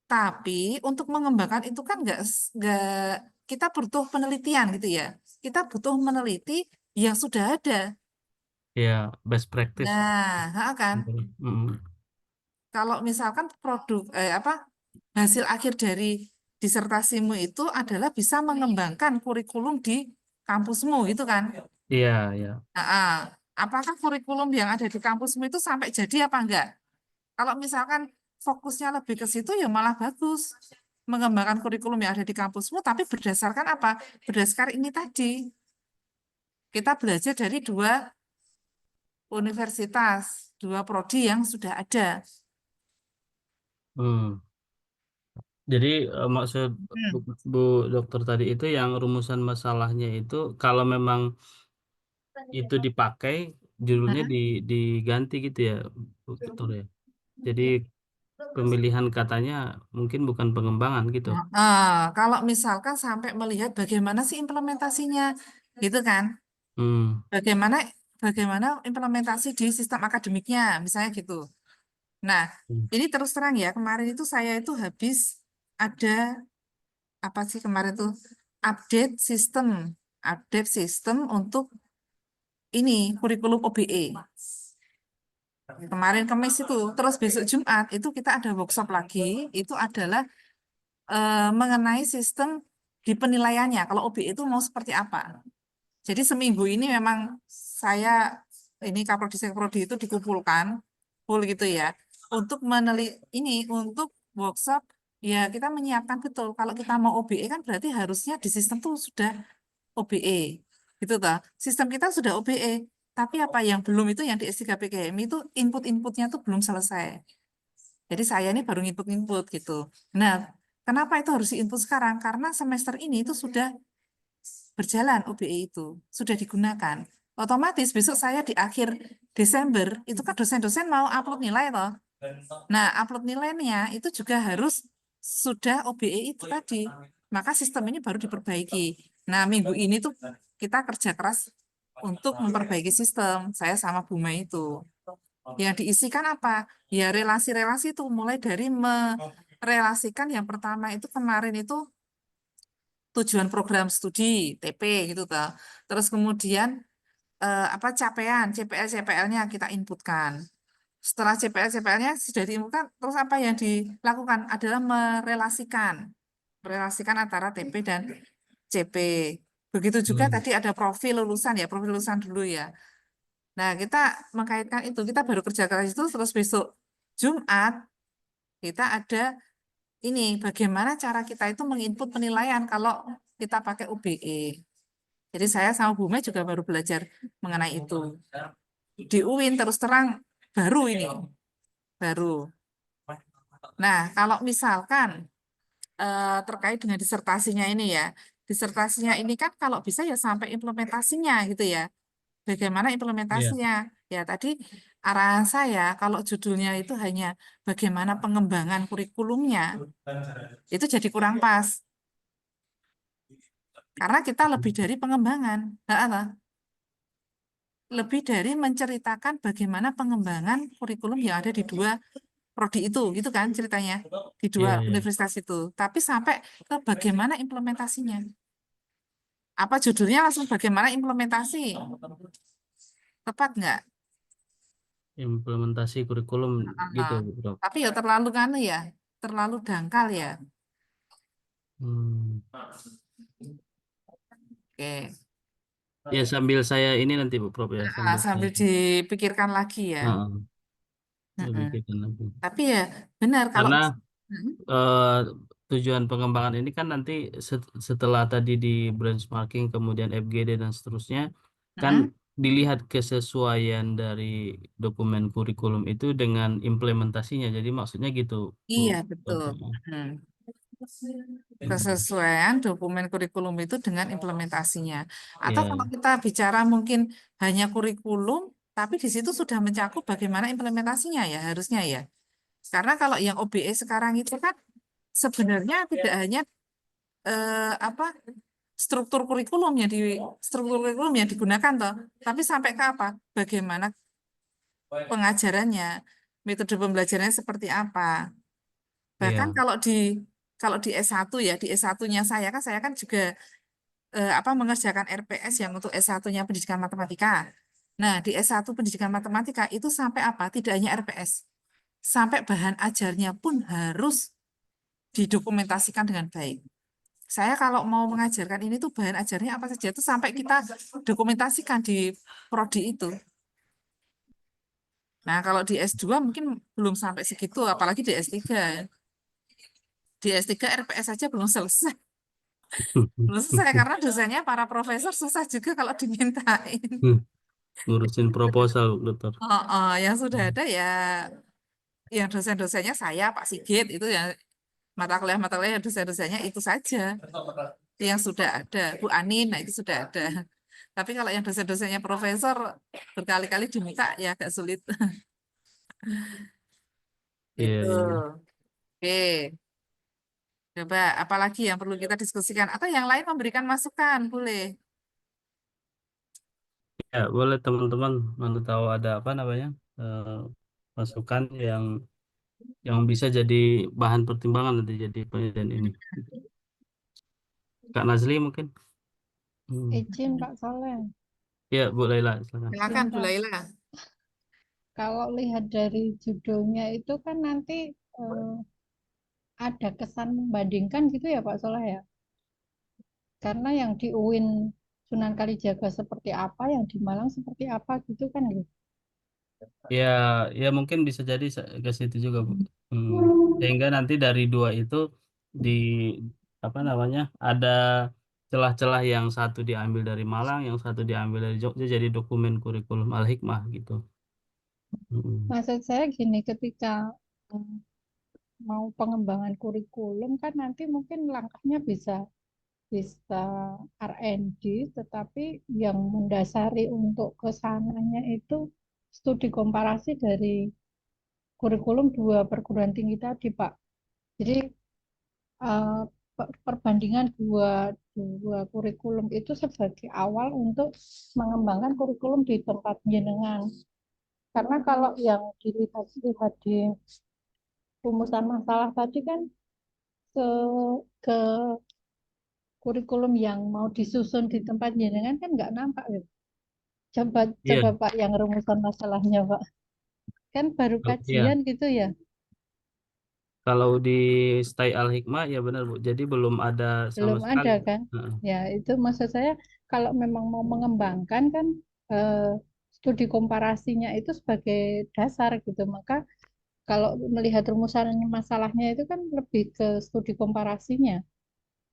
[SPEAKER 3] Tapi untuk mengembangkan itu kan enggak kita butuh penelitian gitu ya. Kita butuh meneliti yang sudah ada.
[SPEAKER 1] Ya, best practice.
[SPEAKER 3] Nah, kan
[SPEAKER 1] Hmm.
[SPEAKER 3] kalau misalkan produk apa hasil akhir dari disertasimu itu adalah bisa mengembangkan kurikulum di kampusmu gitu kan.
[SPEAKER 1] Iya, iya.
[SPEAKER 3] Nah, apakah kurikulum yang ada di kampusmu itu sampai jadi apa enggak? Kalau misalkan fokusnya lebih ke situ ya malah bagus. Mengembangkan kurikulum yang ada di kampusmu tapi berdasarkan apa? Berdasarkan ini tadi. Kita belajar dari dua universitas, dua prodi yang sudah ada.
[SPEAKER 1] Hmm. Jadi maksud Bu,
[SPEAKER 3] Hmm.
[SPEAKER 1] Bu Dokter tadi itu yang rumusan masalahnya itu kalau memang itu dipakai judulnya
[SPEAKER 3] Hmm.
[SPEAKER 1] diganti gitu ya, Bu Dokter ya. Jadi pemilihan katanya mungkin bukan pengembangan gitu.
[SPEAKER 3] Kalau misalkan sampai melihat bagaimana sih implementasinya, gitu kan?
[SPEAKER 1] Hmm.
[SPEAKER 3] Bagaimana bagaimana implementasi di sistem akademiknya, misalnya gitu. Nah,
[SPEAKER 1] Hmm.
[SPEAKER 3] ini terus terang ya, kemarin itu saya itu habis ada apa sih kemarin tuh update sistem untuk ini kurikulum OBE. Kemarin Kamis itu, terus besok Jumat itu kita ada workshop lagi, itu adalah mengenai sistem di penilaiannya. Kalau OBE itu mau seperti apa? Jadi seminggu ini memang saya ini Kaprodi Sekprodi itu dikumpulkan full gitu ya untuk ini untuk workshop ya kita menyiapkan betul kalau kita mau OBE kan berarti harusnya di sistem tuh sudah OBE gitu toh. Sistem kita sudah OBE tapi apa yang belum itu yang di S3PGMI itu input-inputnya tuh belum selesai. Jadi saya ini baru input-input gitu. Nah, kenapa itu harus diinput sekarang? Karena semester ini itu sudah berjalan OBE itu sudah digunakan. Otomatis besok saya di akhir Desember itu kan dosen-dosen mau upload nilai toh. Nah, upload nilainya itu juga harus sudah OBE itu tadi. Maka sistem ini baru diperbaiki. Nah, minggu ini tuh kita kerja keras untuk memperbaiki sistem. Saya sama Bu Mai itu. Yang diisikan apa? Ya relasi-relasi itu mulai dari merelasikan yang pertama itu kemarin itu tujuan program studi TP gitu toh. Terus kemudian apa capaian CPL CPL-nya kita inputkan Setelah CPL-CPL-nya sudah diumumkan, terus apa yang dilakukan adalah merelasikan antara TP dan CP. Begitu juga tadi ada profil lulusan ya, profil lulusan dulu ya. Nah, kita mengkaitkan itu, kita baru kerja keras itu, terus besok Jumat kita ada ini bagaimana cara kita itu menginput penilaian kalau kita pakai UBE. Jadi saya sama Bu Mei juga baru belajar mengenai itu. Di UIN terus terang baru ini, baru. Nah, kalau misalkan terkait dengan disertasinya ini ya, disertasinya ini kan kalau bisa ya sampai implementasinya gitu ya. Bagaimana
[SPEAKER 1] Iya.
[SPEAKER 3] implementasinya? Ya tadi arahan saya kalau judulnya itu hanya bagaimana pengembangan kurikulumnya, itu jadi kurang pas. Karena kita lebih dari pengembangan. Nah, lebih dari menceritakan bagaimana pengembangan kurikulum yang ada di dua prodi itu, gitu kan ceritanya, di dua
[SPEAKER 1] Iya.
[SPEAKER 3] universitas itu. Tapi sampai ke bagaimana implementasinya. Apa judulnya langsung bagaimana implementasi? Tepat nggak?
[SPEAKER 1] Implementasi kurikulum gitu,
[SPEAKER 3] Ah,
[SPEAKER 1] Bro.
[SPEAKER 3] tapi ya terlalu ya, terlalu dangkal ya.
[SPEAKER 1] Hmm.
[SPEAKER 3] Oke.
[SPEAKER 1] Ya sambil saya ini nanti Bu Prof ya, sambil
[SPEAKER 3] Sambil
[SPEAKER 1] saya
[SPEAKER 3] dipikirkan lagi ya.
[SPEAKER 1] Heeh,
[SPEAKER 3] Mm-mm.
[SPEAKER 1] dipikirkan lagi.
[SPEAKER 3] Tapi ya benar kalau
[SPEAKER 1] Karena
[SPEAKER 3] Mm-mm.
[SPEAKER 1] tujuan pengembangan ini kan nanti setelah tadi di benchmarking, kemudian FGD dan seterusnya, kan
[SPEAKER 3] Mm-mm.
[SPEAKER 1] dilihat kesesuaian dari dokumen kurikulum itu dengan implementasinya. Jadi maksudnya gitu, Bu.
[SPEAKER 3] Iya betul. Mm. Kesesuaian dokumen kurikulum itu dengan implementasinya. Atau kalau
[SPEAKER 1] Ya,
[SPEAKER 3] kita bicara mungkin hanya kurikulum, tapi di situ sudah mencakup bagaimana implementasinya ya harusnya ya. Karena kalau yang OBE sekarang itu kan sebenarnya tidak hanya apa struktur kurikulum yang digunakan toh, tapi sampai ke apa? Bagaimana pengajarannya, metode pembelajarannya seperti apa. Bahkan
[SPEAKER 1] iya,
[SPEAKER 3] kalau di S1 ya, di S1-nya saya kan juga apa mengerjakan RPS yang untuk S1-nya pendidikan matematika. Nah, di S1 pendidikan matematika itu sampai apa? Tidak hanya RPS. Sampai bahan ajarnya pun harus didokumentasikan dengan baik. Saya kalau mau mengajarkan ini tuh bahan ajarnya apa saja itu sampai kita dokumentasikan di prodi itu. Nah, kalau di S2 mungkin belum sampai segitu, apalagi di S3. Di S3 RPS saja belum selesai. Belum selesai karena dosennya para profesor susah juga kalau dimintain.
[SPEAKER 1] ngurusin proposal, Bu Dokter.
[SPEAKER 3] Yang sudah ada ya yang dosen-dosennya saya Pak Sigit itu ya mata kuliah dosen-dosennya itu saja yang sudah ada. Bu Anin, nah itu sudah ada. Tapi kalau yang dosen-dosennya profesor berkali-kali diminta ya agak sulit.
[SPEAKER 1] Iya,
[SPEAKER 3] Itu.
[SPEAKER 1] iya.
[SPEAKER 3] Oke, coba apalagi yang perlu kita diskusikan atau yang lain memberikan masukan, boleh.
[SPEAKER 1] Ya, boleh teman-teman, mana tahu ada apa namanya eh, masukan yang bisa jadi bahan pertimbangan nanti jadi penelitian ini. Kak Nazli mungkin?
[SPEAKER 7] Izin Pak Soleh,
[SPEAKER 1] Ya, Bu Laila, silakan.
[SPEAKER 3] Silakan Bu
[SPEAKER 7] sebentar.
[SPEAKER 3] Laila.
[SPEAKER 7] Kalau lihat dari judulnya itu kan nanti eh, ada kesan membandingkan gitu ya Pak Soleh ya. Karena yang di UIN Sunan Kalijaga seperti apa, yang di Malang seperti apa gitu kan gitu.
[SPEAKER 1] Ya, ya mungkin bisa jadi ke situ juga, Bu. Sehingga nanti dari dua itu di apa namanya ada celah-celah yang satu diambil dari Malang, yang satu diambil dari Jogja jadi dokumen kurikulum Al-Hikmah gitu. Hmm.
[SPEAKER 7] Maksud saya gini, ketika eh, mau pengembangan kurikulum kan nanti mungkin langkahnya bisa bisa R&D, tetapi yang mendasari untuk kesananya itu studi komparasi dari kurikulum dua perguruan tinggi tadi, Pak. Jadi eh, perbandingan dua kurikulum itu sebagai awal untuk mengembangkan kurikulum di tempat jenengan. Karena kalau yang dilihat di rumusan masalah tadi kan ke ke kurikulum yang mau disusun di tempat jenengan kan nggak nampak gitu. Coba
[SPEAKER 1] Iya,
[SPEAKER 7] Pak yang rumusan masalahnya Pak. kan baru
[SPEAKER 1] Iya.
[SPEAKER 7] kajian gitu ya.
[SPEAKER 1] Kalau di Stay Al Hikmah ya benar Bu. Jadi belum ada sama
[SPEAKER 7] Belum
[SPEAKER 1] sekali.
[SPEAKER 7] ada kan?
[SPEAKER 1] Heeh.
[SPEAKER 7] Ya, itu maksud saya kalau memang mau mengembangkan kan eh, studi komparasinya itu sebagai dasar gitu. Maka kalau melihat rumusan masalahnya itu kan lebih ke studi komparasinya.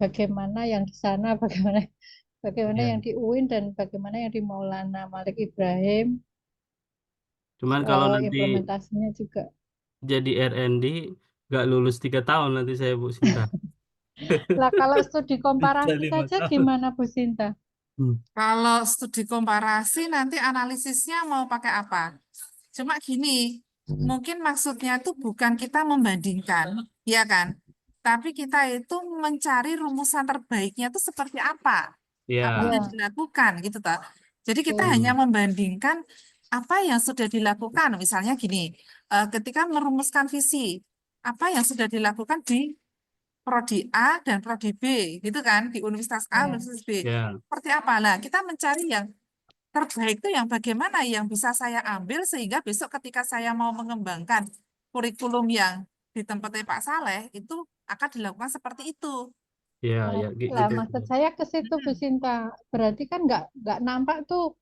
[SPEAKER 7] Bagaimana yang di sana, bagaimana
[SPEAKER 1] Ya.
[SPEAKER 7] yang di UIN dan bagaimana yang di Maulana Malik Ibrahim,
[SPEAKER 1] Cuman kalau nanti
[SPEAKER 7] implementasinya juga.
[SPEAKER 1] jadi R&D nggak lulus 3 tahun nanti saya Bu Sinta.
[SPEAKER 7] Lah kalau studi
[SPEAKER 1] Bisa
[SPEAKER 7] komparasi
[SPEAKER 1] 5
[SPEAKER 7] saja
[SPEAKER 1] tahun.
[SPEAKER 7] gimana Bu Sinta?
[SPEAKER 1] Hmm.
[SPEAKER 3] Kalau studi komparasi nanti analisisnya mau pakai apa? Cuma gini, mungkin maksudnya tuh bukan kita membandingkan, ya kan? Tapi kita itu mencari rumusan terbaiknya itu seperti apa
[SPEAKER 1] Ya.
[SPEAKER 3] yang
[SPEAKER 7] Ya,
[SPEAKER 3] dilakukan gitu toh. Jadi kita
[SPEAKER 7] betul.
[SPEAKER 3] hanya
[SPEAKER 1] Hmm.
[SPEAKER 3] membandingkan apa yang sudah dilakukan. Misalnya gini, ketika merumuskan visi, apa yang sudah dilakukan di prodi A dan prodi B, gitu kan? Di Universitas A,
[SPEAKER 7] Ya.
[SPEAKER 3] Universitas B.
[SPEAKER 1] Ya.
[SPEAKER 3] Seperti apa? Nah, kita mencari yang terbaik itu yang bagaimana yang bisa saya ambil sehingga besok ketika saya mau mengembangkan kurikulum yang di tempatnya Pak Saleh itu akan dilakukan seperti itu.
[SPEAKER 1] Ya,
[SPEAKER 7] Lah,
[SPEAKER 1] ya
[SPEAKER 7] lah,
[SPEAKER 1] gitu.
[SPEAKER 7] maksud saya ke situ Bu Sinta. Berarti kan nggak nampak tuh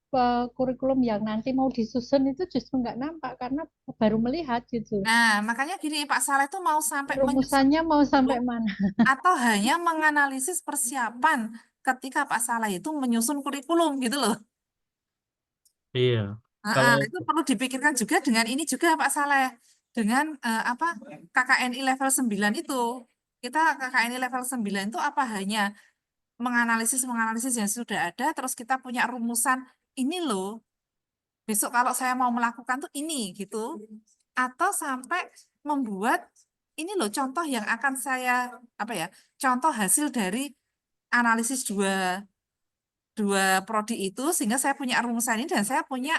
[SPEAKER 7] kurikulum yang nanti mau disusun itu justru nggak nampak karena baru melihat gitu.
[SPEAKER 3] Nah, makanya gini Pak Saleh itu mau sampai menyusun
[SPEAKER 7] Rumusannya mau sampai
[SPEAKER 3] kurikulum
[SPEAKER 7] mana?
[SPEAKER 3] atau hanya menganalisis persiapan ketika Pak Saleh itu menyusun kurikulum gitu loh.
[SPEAKER 1] Iya.
[SPEAKER 3] Nah,
[SPEAKER 1] Kalau
[SPEAKER 3] itu perlu dipikirkan juga dengan ini juga Pak Saleh. Dengan apa KKNI level 9 itu. Kita KKNI level 9 itu apa hanya menganalisis yang sudah ada terus kita punya rumusan ini loh. Besok kalau saya mau melakukan tuh ini gitu. Atau sampai membuat ini loh contoh yang akan saya apa ya? Contoh hasil dari analisis dua prodi itu sehingga saya punya rumusan ini dan saya punya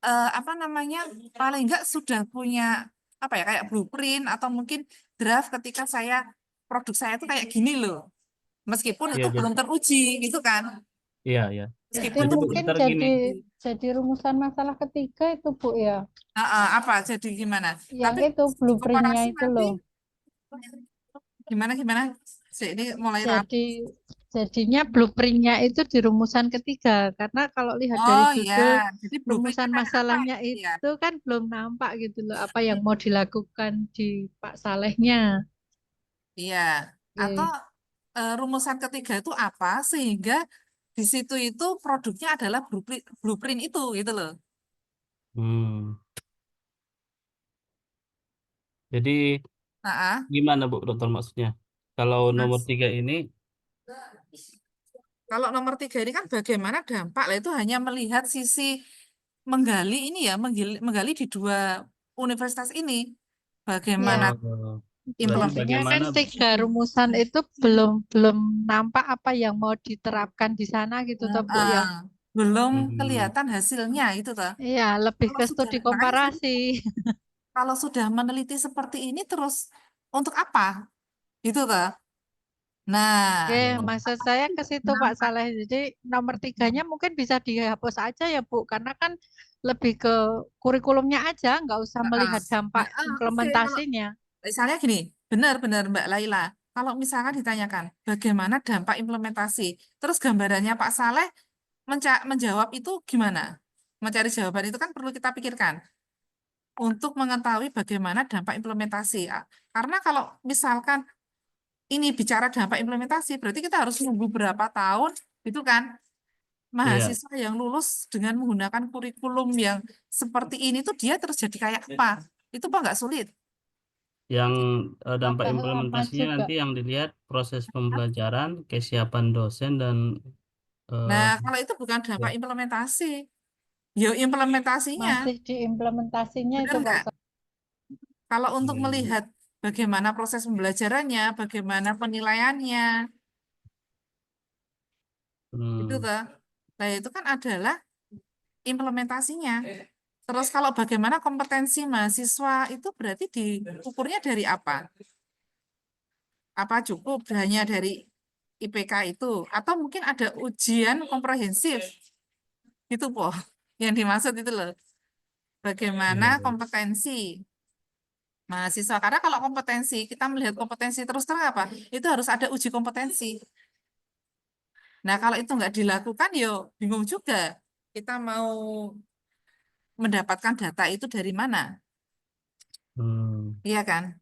[SPEAKER 3] apa namanya paling enggak sudah punya apa ya kayak blueprint atau mungkin draft ketika produk saya itu kayak gini loh meskipun
[SPEAKER 1] iya
[SPEAKER 3] itu
[SPEAKER 1] jadi
[SPEAKER 3] belum teruji gitu kan
[SPEAKER 1] iya ya.
[SPEAKER 7] Itu
[SPEAKER 3] meskipun
[SPEAKER 1] Jadi
[SPEAKER 3] itu
[SPEAKER 1] Bu,
[SPEAKER 3] belum
[SPEAKER 7] mungkin
[SPEAKER 1] ntar gini.
[SPEAKER 7] jadi rumusan masalah ketiga itu Bu ya.
[SPEAKER 3] apa jadi gimana
[SPEAKER 7] Yang
[SPEAKER 3] tapi
[SPEAKER 7] itu blueprintnya
[SPEAKER 3] komparasi
[SPEAKER 7] itu
[SPEAKER 3] nanti
[SPEAKER 7] loh.
[SPEAKER 3] gimana gimana sih ini mulai
[SPEAKER 7] Jadi jadinya blueprintnya itu di rumusan ketiga karena kalau lihat dari
[SPEAKER 3] oh ya
[SPEAKER 7] judul
[SPEAKER 3] jadi blueprintnya
[SPEAKER 7] rumusan
[SPEAKER 3] kayak apa
[SPEAKER 7] masalahnya
[SPEAKER 3] ya
[SPEAKER 7] itu kan belum nampak gitu loh apa yang mau dilakukan di Pak Salehnya.
[SPEAKER 3] iya atau
[SPEAKER 7] Oke.
[SPEAKER 3] rumusan ketiga itu apa sehingga di situ itu produknya adalah blueprint itu gitu loh.
[SPEAKER 1] Hmm. Jadi
[SPEAKER 3] Nah,
[SPEAKER 1] gimana Bu dokter maksudnya? Kalau nomor
[SPEAKER 3] Mas,
[SPEAKER 1] 3 ini
[SPEAKER 3] kalau nomor 3 ini kan bagaimana dampak lah itu hanya melihat sisi menggali ini ya, menggali di dua universitas ini. Bagaimana
[SPEAKER 7] Ya,
[SPEAKER 1] berarti
[SPEAKER 7] artinya kan
[SPEAKER 1] bagaimana
[SPEAKER 7] tiga rumusan itu belum belum nampak apa yang mau diterapkan di sana gitu toh Bu ya.
[SPEAKER 3] eh, belum
[SPEAKER 1] hmm,
[SPEAKER 3] kelihatan hasilnya itu toh.
[SPEAKER 7] Iya, lebih
[SPEAKER 3] Kalau
[SPEAKER 7] ke
[SPEAKER 3] sudah,
[SPEAKER 7] studi
[SPEAKER 3] makanya saya
[SPEAKER 7] komparasi.
[SPEAKER 3] kalau sudah meneliti seperti ini terus untuk apa? Gitu toh.
[SPEAKER 7] Oke,
[SPEAKER 3] Nah, untuk
[SPEAKER 7] maksud
[SPEAKER 3] apa
[SPEAKER 7] saya
[SPEAKER 3] sih
[SPEAKER 7] ke situ Pak
[SPEAKER 3] nampak?
[SPEAKER 7] Saleh. Jadi nomor tiganya mungkin bisa dihapus aja ya Bu, karena kan lebih ke kurikulumnya aja, nggak usah melihat dampak
[SPEAKER 3] Oke, kalau
[SPEAKER 7] implementasinya.
[SPEAKER 3] misalnya gini, benar-benar Mbak Laila. Kalau misalkan ditanyakan bagaimana dampak implementasi, terus gambarannya Pak Saleh menjawab itu gimana? Mencari jawaban itu kan perlu kita pikirkan untuk mengetahui bagaimana dampak implementasi. Karena kalau misalkan ini bicara dampak implementasi, berarti kita harus nunggu berapa tahun, itu kan
[SPEAKER 1] iya,
[SPEAKER 3] mahasiswa yang lulus dengan menggunakan kurikulum yang seperti ini tuh dia terus jadi kayak apa? Itu apa nggak sulit?
[SPEAKER 1] yang dampak
[SPEAKER 7] Tambah lama
[SPEAKER 1] implementasinya
[SPEAKER 7] juga.
[SPEAKER 1] nanti yang dilihat proses pembelajaran, kesiapan dosen dan eh,
[SPEAKER 3] Nah, kalau itu bukan dampak
[SPEAKER 1] ya.
[SPEAKER 3] implementasi, ya implementasinya,
[SPEAKER 7] Masih di implementasinya
[SPEAKER 3] benar
[SPEAKER 7] itu Pak.
[SPEAKER 3] nggak? Kalau untuk
[SPEAKER 1] Hmm,
[SPEAKER 3] melihat bagaimana proses pembelajarannya, bagaimana penilaiannya, itu
[SPEAKER 1] hmm,
[SPEAKER 3] tuh. Nah, itu kan adalah implementasinya. Terus kalau bagaimana kompetensi mahasiswa itu berarti diukurnya dari apa? Apa cukup hanya dari IPK itu? Atau mungkin ada ujian komprehensif? Itu, Po, yang dimaksud itu loh. bagaimana
[SPEAKER 1] Iya.
[SPEAKER 3] kompetensi mahasiswa. Karena kalau kompetensi, kita melihat kompetensi terus terang apa? Itu harus ada uji kompetensi. Nah, kalau itu nggak dilakukan, yo bingung juga. Kita mau mendapatkan data itu dari mana?
[SPEAKER 1] Hmm.
[SPEAKER 3] Iya kan?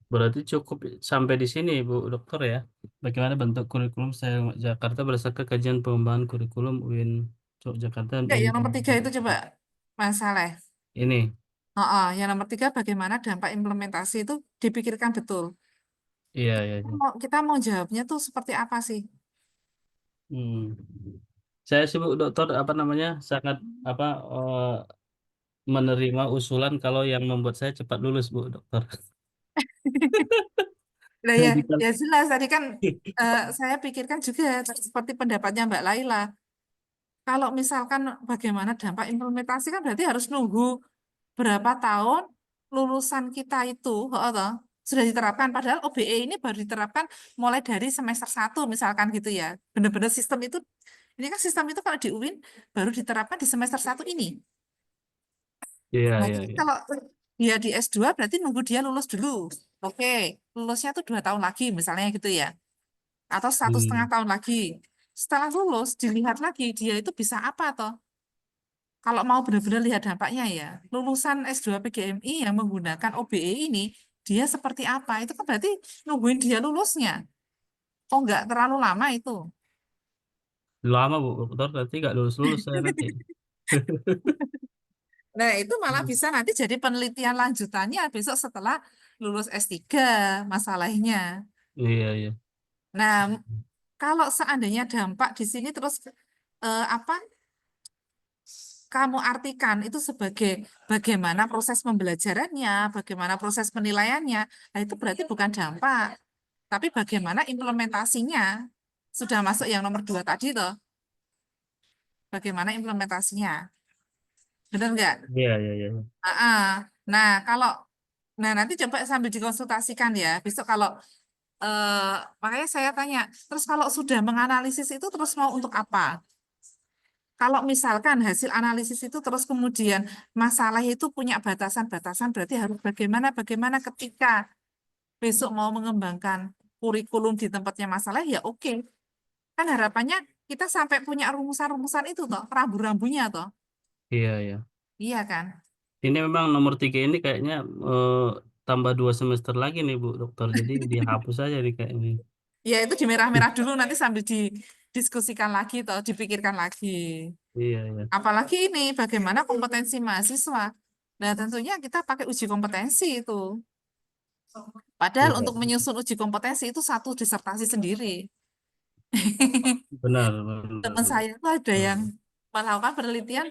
[SPEAKER 1] Berarti cukup sampai di sini, Bu Dokter ya. Bagaimana bentuk kurikulum saya Jakarta berdasarkan kajian pengembangan kurikulum UIN Yogyakarta dan
[SPEAKER 3] Enggak, yang nomor 3 itu coba
[SPEAKER 1] Universitas.
[SPEAKER 3] masalah.
[SPEAKER 1] Ini,
[SPEAKER 3] Oh, yang nomor 3 bagaimana dampak implementasi itu dipikirkan betul.
[SPEAKER 1] iya, iya, iya.
[SPEAKER 3] Kita mau jawabnya tuh seperti apa sih?
[SPEAKER 1] Hmm. Saya sih Bu Dokter apa namanya sangat apa menerima usulan kalau yang membuat saya cepat lulus Bu Dokter.
[SPEAKER 3] Nah ya,
[SPEAKER 1] Jadi kan,
[SPEAKER 3] ya jelas tadi kan saya pikirkan juga seperti pendapatnya Mbak Laila. Kalau misalkan bagaimana dampak implementasi kan berarti harus nunggu berapa tahun lulusan kita itu toh, sudah diterapkan. Padahal OBE ini baru diterapkan mulai dari semester 1 misalkan gitu ya. Benar-benar sistem itu, ini kan sistem itu kalau di UIN baru diterapkan di semester 1 ini.
[SPEAKER 1] iya,
[SPEAKER 3] Nah,
[SPEAKER 1] iya,
[SPEAKER 3] jadi
[SPEAKER 1] iya.
[SPEAKER 3] kalau dia di S2 berarti nunggu dia lulus dulu. Oke, lulusnya tuh 2 tahun lagi misalnya gitu ya. Atau 1,5
[SPEAKER 1] Hmm.
[SPEAKER 3] tahun lagi. Setelah lulus, dilihat lagi dia itu bisa apa toh. Kalau mau benar-benar lihat dampaknya ya, lulusan S2 PGMI yang menggunakan OBE ini, dia seperti apa? Itu kan berarti nungguin dia lulusnya. Oh, nggak terlalu lama itu.
[SPEAKER 1] Lama Bu Dokter, nanti nggak lulus-lulus saya nanti.
[SPEAKER 3] Nah, itu malah bisa nanti jadi penelitian lanjutannya besok setelah lulus S3 masalahnya.
[SPEAKER 1] Iya, iya.
[SPEAKER 3] Nah, kalau seandainya dampak di sini terus apa kamu artikan itu sebagai bagaimana proses pembelajarannya, bagaimana proses penilaiannya, nah itu berarti bukan dampak, tapi bagaimana implementasinya. Sudah masuk yang nomor 2 tadi toh, bagaimana implementasinya. Benar nggak?
[SPEAKER 1] Iya, iya, iya.
[SPEAKER 3] Ah, nah, kalau nanti coba sambil dikonsultasikan ya. Besok kalau eh, makanya saya tanya, terus kalau sudah menganalisis itu terus mau untuk apa? Kalau misalkan hasil analisis itu terus kemudian masalah itu punya batasan-batasan, berarti harus bagaimana ketika besok mau mengembangkan kurikulum di tempatnya masalah, ya oke. Kan harapannya kita sampai punya rumusan-rumusan itu toh, rambu-rambunya toh.
[SPEAKER 1] Iya, iya.
[SPEAKER 3] Iya kan?
[SPEAKER 1] Ini memang nomor 3 ini kayaknya tambah 2 semester lagi nih Bu Dokter. Jadi dihapus aja nih kayaknya.
[SPEAKER 3] Ya itu dimerah-merah dulu nanti sambil didiskusikan lagi toh, dipikirkan lagi.
[SPEAKER 1] Iya, iya.
[SPEAKER 3] Apalagi ini bagaimana kompetensi mahasiswa. Nah, tentunya kita pakai uji kompetensi itu. Padahal
[SPEAKER 1] Iya,
[SPEAKER 3] untuk menyusun uji kompetensi itu satu disertasi sendiri.
[SPEAKER 1] benar, benar.
[SPEAKER 3] Teman saya itu ada yang
[SPEAKER 1] Hmm.
[SPEAKER 3] melakukan penelitian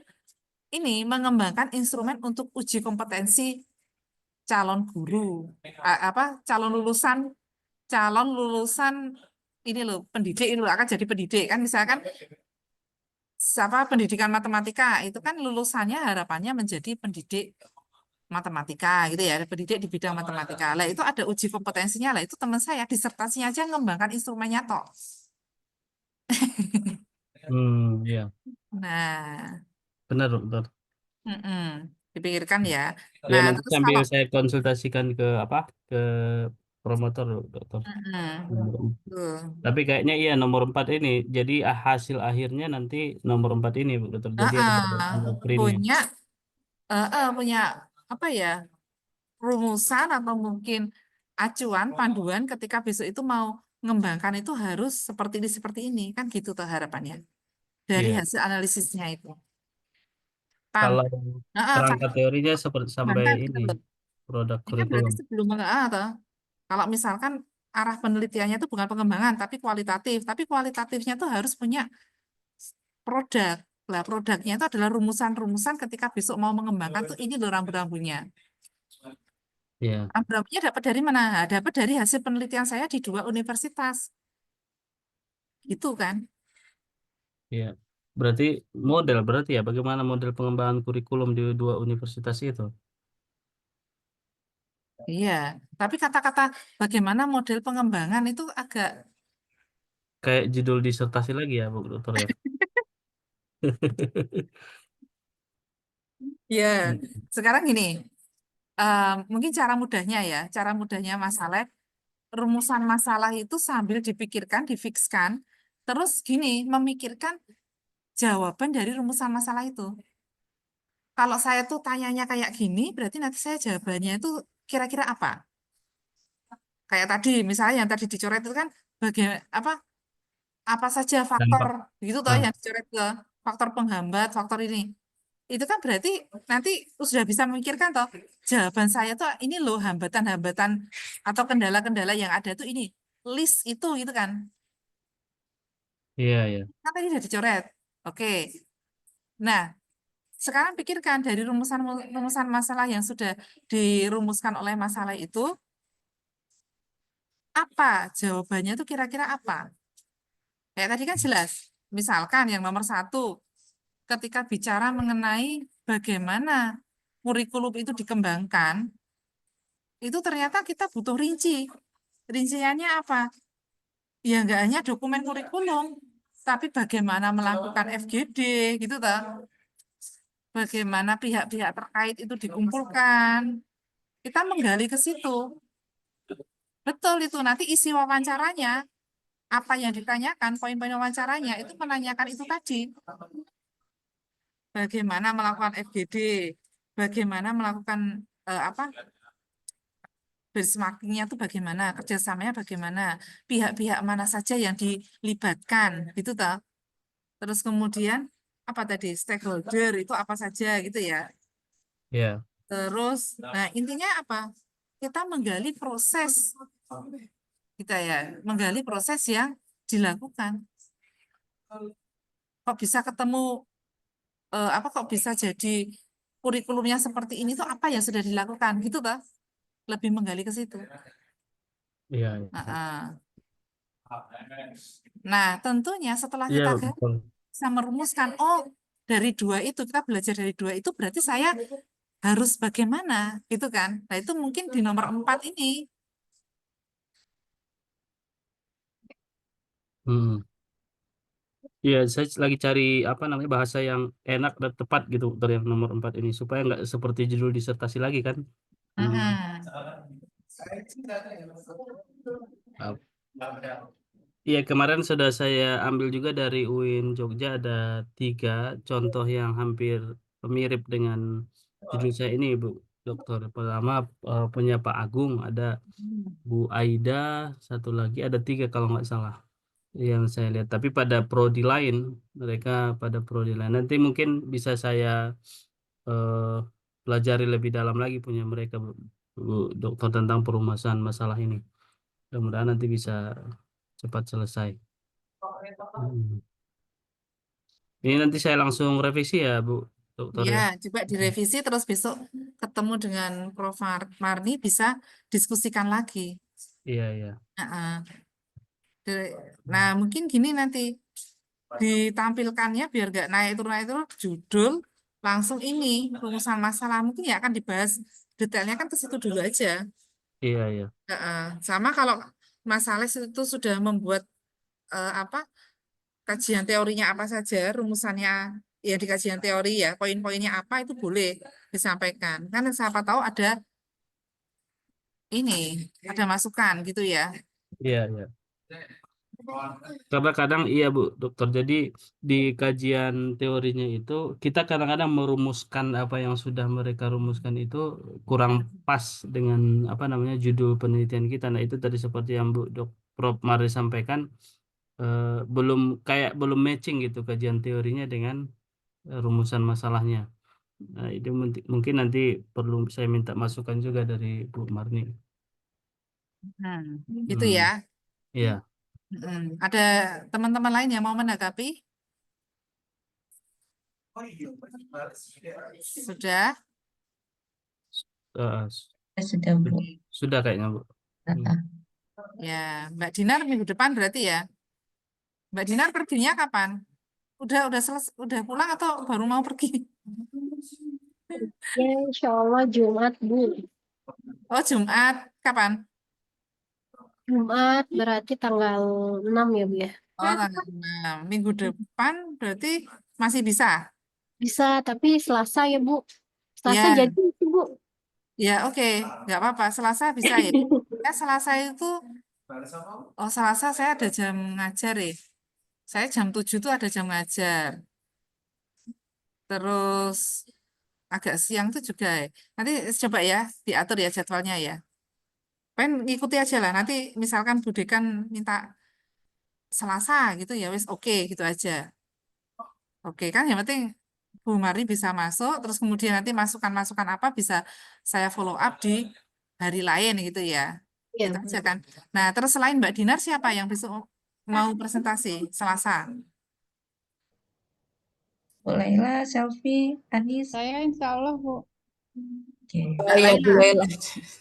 [SPEAKER 3] ini mengembangkan instrumen untuk uji kompetensi calon guru. Apa calon lulusan ini loh pendidik ini loh akan jadi pendidik kan misalkan siapa pendidikan matematika itu kan lulusannya harapannya menjadi pendidik matematika gitu ya, pendidik di bidang matematika. Lah itu ada uji kompetensinya lah. Itu teman saya disertasinya aja ngembangkan instrumennya toh.
[SPEAKER 1] Iya,
[SPEAKER 3] Nah,
[SPEAKER 1] benar Dokter.
[SPEAKER 3] mm-mm, dipikirkan ya.
[SPEAKER 1] Ya
[SPEAKER 3] Nah,
[SPEAKER 1] nanti
[SPEAKER 3] terus
[SPEAKER 1] sambil
[SPEAKER 3] kalau
[SPEAKER 1] saya konsultasikan ke apa ke promotor Dokter.
[SPEAKER 3] mm-mm,
[SPEAKER 1] Nomor
[SPEAKER 3] tuh.
[SPEAKER 1] Tapi kayaknya iya nomor 4 ini. Jadi hasil akhirnya nanti nomor 4 ini Bu Dokter. Jadi ada printnya.
[SPEAKER 3] Punya punya apa ya rumusan atau mungkin acuan panduan ketika besok itu mau mengembangkan itu harus seperti ini kan gitu tuh harapannya dari
[SPEAKER 1] Iya.
[SPEAKER 3] hasil analisisnya itu. Tan
[SPEAKER 1] Kalau
[SPEAKER 3] Kan
[SPEAKER 1] kerangka teorinya seperti sampai
[SPEAKER 3] dikembangkan gitu
[SPEAKER 1] ini
[SPEAKER 3] loh.
[SPEAKER 1] produk
[SPEAKER 3] Ini kan berarti
[SPEAKER 1] kurikulum.
[SPEAKER 3] sebelum toh. Kalau misalkan arah penelitiannya itu bukan pengembangan tapi kualitatif, tapi kualitatifnya tuh harus punya produk. Lah produknya itu adalah rumusan-rumusan ketika besok mau mengembangkan tuh ini loh rambu-rambunya.
[SPEAKER 1] Iya,
[SPEAKER 3] Rambu-rambunya dapat dari mana? Nah, dapat dari hasil penelitian saya di 2 universitas. Gitu kan?
[SPEAKER 1] iya. Berarti berarti ya bagaimana model pengembangan kurikulum di 2 universitas itu?
[SPEAKER 3] Iya. Tapi kata-kata bagaimana model pengembangan itu agak
[SPEAKER 1] Kayak judul disertasi lagi ya Bu Dokter ya.
[SPEAKER 3] Ya,
[SPEAKER 1] Hmm.
[SPEAKER 3] sekarang gini, mungkin cara mudahnya masalah, rumusan masalah itu sambil dipikirkan, difikskan, terus gini, memikirkan jawaban dari rumusan masalah itu. Kalau saya tuh tanyanya kayak gini, berarti nanti saya jawabannya itu kira-kira apa? Kayak tadi, misalnya yang tadi dicoret itu kan apa saja faktor
[SPEAKER 1] Dampak.
[SPEAKER 3] gitu toh
[SPEAKER 1] Ah,
[SPEAKER 3] yang dicoret ke faktor penghambat, faktor ini. Itu kan berarti nanti sudah bisa memikirkan toh jawaban saya tuh ini loh hambatan-hambatan atau kendala-kendala yang ada tuh ini list itu gitu kan.
[SPEAKER 1] iya, iya.
[SPEAKER 3] Kan tadi sudah dicoret. Oke. Nah, sekarang pikirkan dari rumusan masalah yang sudah dirumuskan oleh masalah itu apa jawabannya itu kira-kira apa? Kayak tadi kan jelas. Misalkan yang nomor 1, ketika bicara mengenai bagaimana kurikulum itu dikembangkan, itu ternyata kita butuh rinci. Rinciannya apa? Ya nggak hanya dokumen kurikulum, tapi bagaimana melakukan FGD, gitu toh. Bagaimana pihak-pihak terkait itu dikumpulkan. Kita menggali ke situ. Betul itu, nanti isi wawancaranya, apa yang ditanyakan, poin-poin wawancaranya, itu menanyakan itu tadi. Bagaimana melakukan FGD, bagaimana melakukan benchmarkingnya itu bagaimana, kerjasamanya bagaimana, pihak-pihak mana saja yang dilibatkan, gitu toh. Terus kemudian apa tadi stakeholder itu apa saja gitu ya.
[SPEAKER 1] Iya.
[SPEAKER 3] Terus, nah intinya apa? Kita menggali proses kita ya, menggali proses yang dilakukan. Kok bisa ketemu kok bisa jadi kurikulumnya seperti ini tuh apa yang sudah dilakukan gitu toh? Lebih menggali ke situ.
[SPEAKER 1] Iya, iya.
[SPEAKER 3] Nah, nah, tentunya setelah
[SPEAKER 1] Iya,
[SPEAKER 3] kita
[SPEAKER 1] betul.
[SPEAKER 3] bisa merumuskan, oh dari 2 itu kita belajar dari 2 itu berarti saya harus bagaimana gitu kan? Nah itu mungkin di nomor 4 ini.
[SPEAKER 1] Hmm. Iya, saya lagi cari apa namanya bahasa yang enak dan tepat gitu dari yang nomor 4 ini supaya nggak seperti judul disertasi lagi kan. Hmm. Ah, iya, kemarin sudah saya ambil juga dari UIN Jogja ada 3 contoh yang hampir mirip dengan judul saya ini, Bu Dokter. Pertama punya Pak Agung, ada Bu Aida, satu lagi ada 3 kalau nggak salah yang saya lihat. Tapi pada prodi lain, mereka pada prodi lain. Nanti mungkin bisa saya eh, pelajari lebih dalam lagi punya mereka, Bu Dokter, tentang perumusan masalah ini. Mudah-mudahan nanti bisa cepat selesai. Hmm. Ini nanti saya langsung revisi ya, Bu Dokter
[SPEAKER 3] Ya,
[SPEAKER 1] ya.
[SPEAKER 3] coba direvisi terus besok ketemu dengan Prof. Marni bisa diskusikan lagi.
[SPEAKER 1] Iya, iya.
[SPEAKER 3] Nah, mungkin gini nanti ditampilkannya biar nggak naik turun judul langsung ini rumusan masalah mungkin ya akan dibahas detailnya kan ke situ dulu aja.
[SPEAKER 1] Iya, iya.
[SPEAKER 3] Sama kalau masalah itu sudah membuat apa kajian teorinya apa saja, rumusannya ya di kajian teori ya, poin-poinnya apa itu boleh disampaikan. Kan siapa tahu ada masukan gitu ya.
[SPEAKER 1] Iya, iya. Karena kadang iya Bu Dokter, jadi di kajian teorinya itu kita kadang-kadang merumuskan apa yang sudah mereka rumuskan itu kurang pas dengan apa namanya judul penelitian kita. Nah itu tadi seperti yang Prof Mari sampaikan, eh, belum matching gitu kajian teorinya dengan rumusan masalahnya. Nah itu mungkin nanti perlu saya minta masukan juga dari Bu Marni.
[SPEAKER 3] Gitu
[SPEAKER 1] Hmm,
[SPEAKER 3] ya.
[SPEAKER 1] iya.
[SPEAKER 3] Ada teman-teman lain yang mau menanggapi? Sudah?
[SPEAKER 1] Eh,
[SPEAKER 5] Sudah, Bu.
[SPEAKER 1] sudah kayaknya Bu. Hmm.
[SPEAKER 3] Ya, Mbak Dinar minggu depan berarti ya. Mbak Dinar perginya kapan? Udah pulang atau baru mau pergi?
[SPEAKER 8] Ya, insya Allah Jumat, Bu.
[SPEAKER 3] Oh, Jumat. Kapan?
[SPEAKER 8] Jumat berarti tanggal 6 ya, Bu ya.
[SPEAKER 3] Oh, tanggal 6. Minggu depan berarti masih bisa.
[SPEAKER 8] Bisa, tapi Selasa ya, Bu. Selasa
[SPEAKER 3] Ya,
[SPEAKER 8] jadi sih, Bu.
[SPEAKER 3] ya oke, nggak apa-apa. Selasa bisa ya. Ya Selasa itu, oh Selasa saya ada jam ngajar ya. Saya jam 7 tuh ada jam ngajar. Terus agak siang tuh juga ya. Nanti coba ya diatur ya jadwalnya ya. Pengen ngikuti aja lah. Nanti misalkan Bu Dekan minta Selasa gitu ya, wis oke gitu aja. Oke kan, yang penting Bu Mari bisa masuk, terus kemudian nanti masukan-masukan apa bisa saya follow up di hari lain gitu ya.
[SPEAKER 8] Iya.
[SPEAKER 3] Gitu aja kan. Nah, terus selain Mbak Dinar siapa yang besok mau presentasi Selasa?
[SPEAKER 5] Bu Laila, Selfie, Anis.
[SPEAKER 7] Saya insya Allah, Bu.
[SPEAKER 5] Oke.
[SPEAKER 3] Mbak
[SPEAKER 6] Iya,
[SPEAKER 3] Laila.
[SPEAKER 6] boleh lah.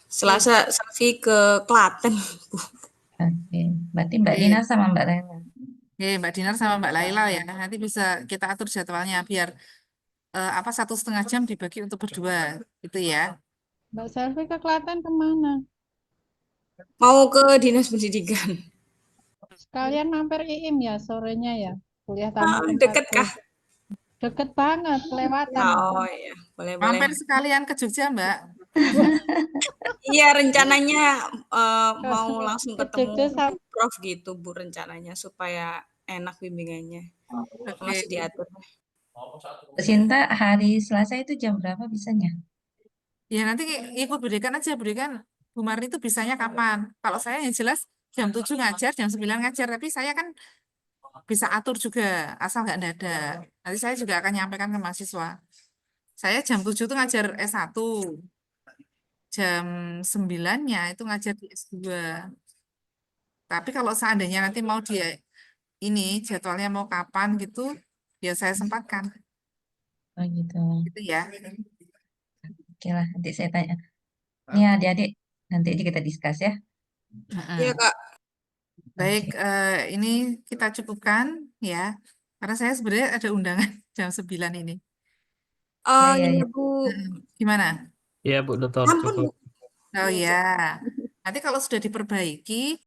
[SPEAKER 6] Selasa selfie ke Klaten.
[SPEAKER 5] Oke. Berarti Mbak
[SPEAKER 3] Oke.
[SPEAKER 5] Dinar sama Mbak Laila.
[SPEAKER 3] Oke, Mbak Dinar sama Mbak Laila ya. Nanti bisa kita atur jadwalnya biar 1,5 jam dibagi untuk berdua, gitu ya.
[SPEAKER 7] Mbak Selvi ke Klaten kemana?
[SPEAKER 6] Mau ke Dinas Pendidikan.
[SPEAKER 7] Sekalian mampir IIM ya sorenya ya. Kuliah tamu
[SPEAKER 6] Deket
[SPEAKER 7] tempatku.
[SPEAKER 6] kah?
[SPEAKER 7] Deket banget, kelewatan.
[SPEAKER 6] Oh iya, boleh-boleh.
[SPEAKER 3] Mampir sekalian ke Jogja, Mbak.
[SPEAKER 6] Iya, rencananya mau langsung
[SPEAKER 7] Ke
[SPEAKER 6] ketemu
[SPEAKER 7] Jogja sama
[SPEAKER 6] Prof gitu, Bu, rencananya supaya enak bimbingannya.
[SPEAKER 3] Oke.
[SPEAKER 6] Masih diatur.
[SPEAKER 5] Bu Sinta, hari Selasa itu jam berapa bisanya?
[SPEAKER 3] Ya nanti ikut Bu Dekan aja, Bu Dekan. Bu Marni itu bisanya kapan? Kalau saya yang jelas jam 7 ngajar, jam 9 ngajar. Tapi saya kan bisa atur juga, asal nggak dadak. Nanti saya juga akan nyampaikan ke mahasiswa. Saya jam 7 tuh ngajar S1. Jam 9-nya itu ngajar di S2. Tapi kalau seandainya nanti mau dia ini jadwalnya mau kapan gitu, ya saya sempatkan.
[SPEAKER 5] Oh gitu.
[SPEAKER 3] Gitu ya.
[SPEAKER 5] Oke lah, nanti saya tanya. Ini adik-adik, nanti kita discuss ya.
[SPEAKER 6] Iya, Kak.
[SPEAKER 3] Baik,
[SPEAKER 5] Oke.
[SPEAKER 3] ini kita cukupkan ya. Karena saya sebenarnya ada undangan jam 9 ini.
[SPEAKER 5] Ya, ya,
[SPEAKER 6] Ini
[SPEAKER 5] ya.
[SPEAKER 6] Bu,
[SPEAKER 3] Gimana?
[SPEAKER 1] Iya, Bu Dokter,
[SPEAKER 6] ampun
[SPEAKER 1] cukup.
[SPEAKER 6] Bu.
[SPEAKER 3] Oh ya. Nanti kalau sudah diperbaiki,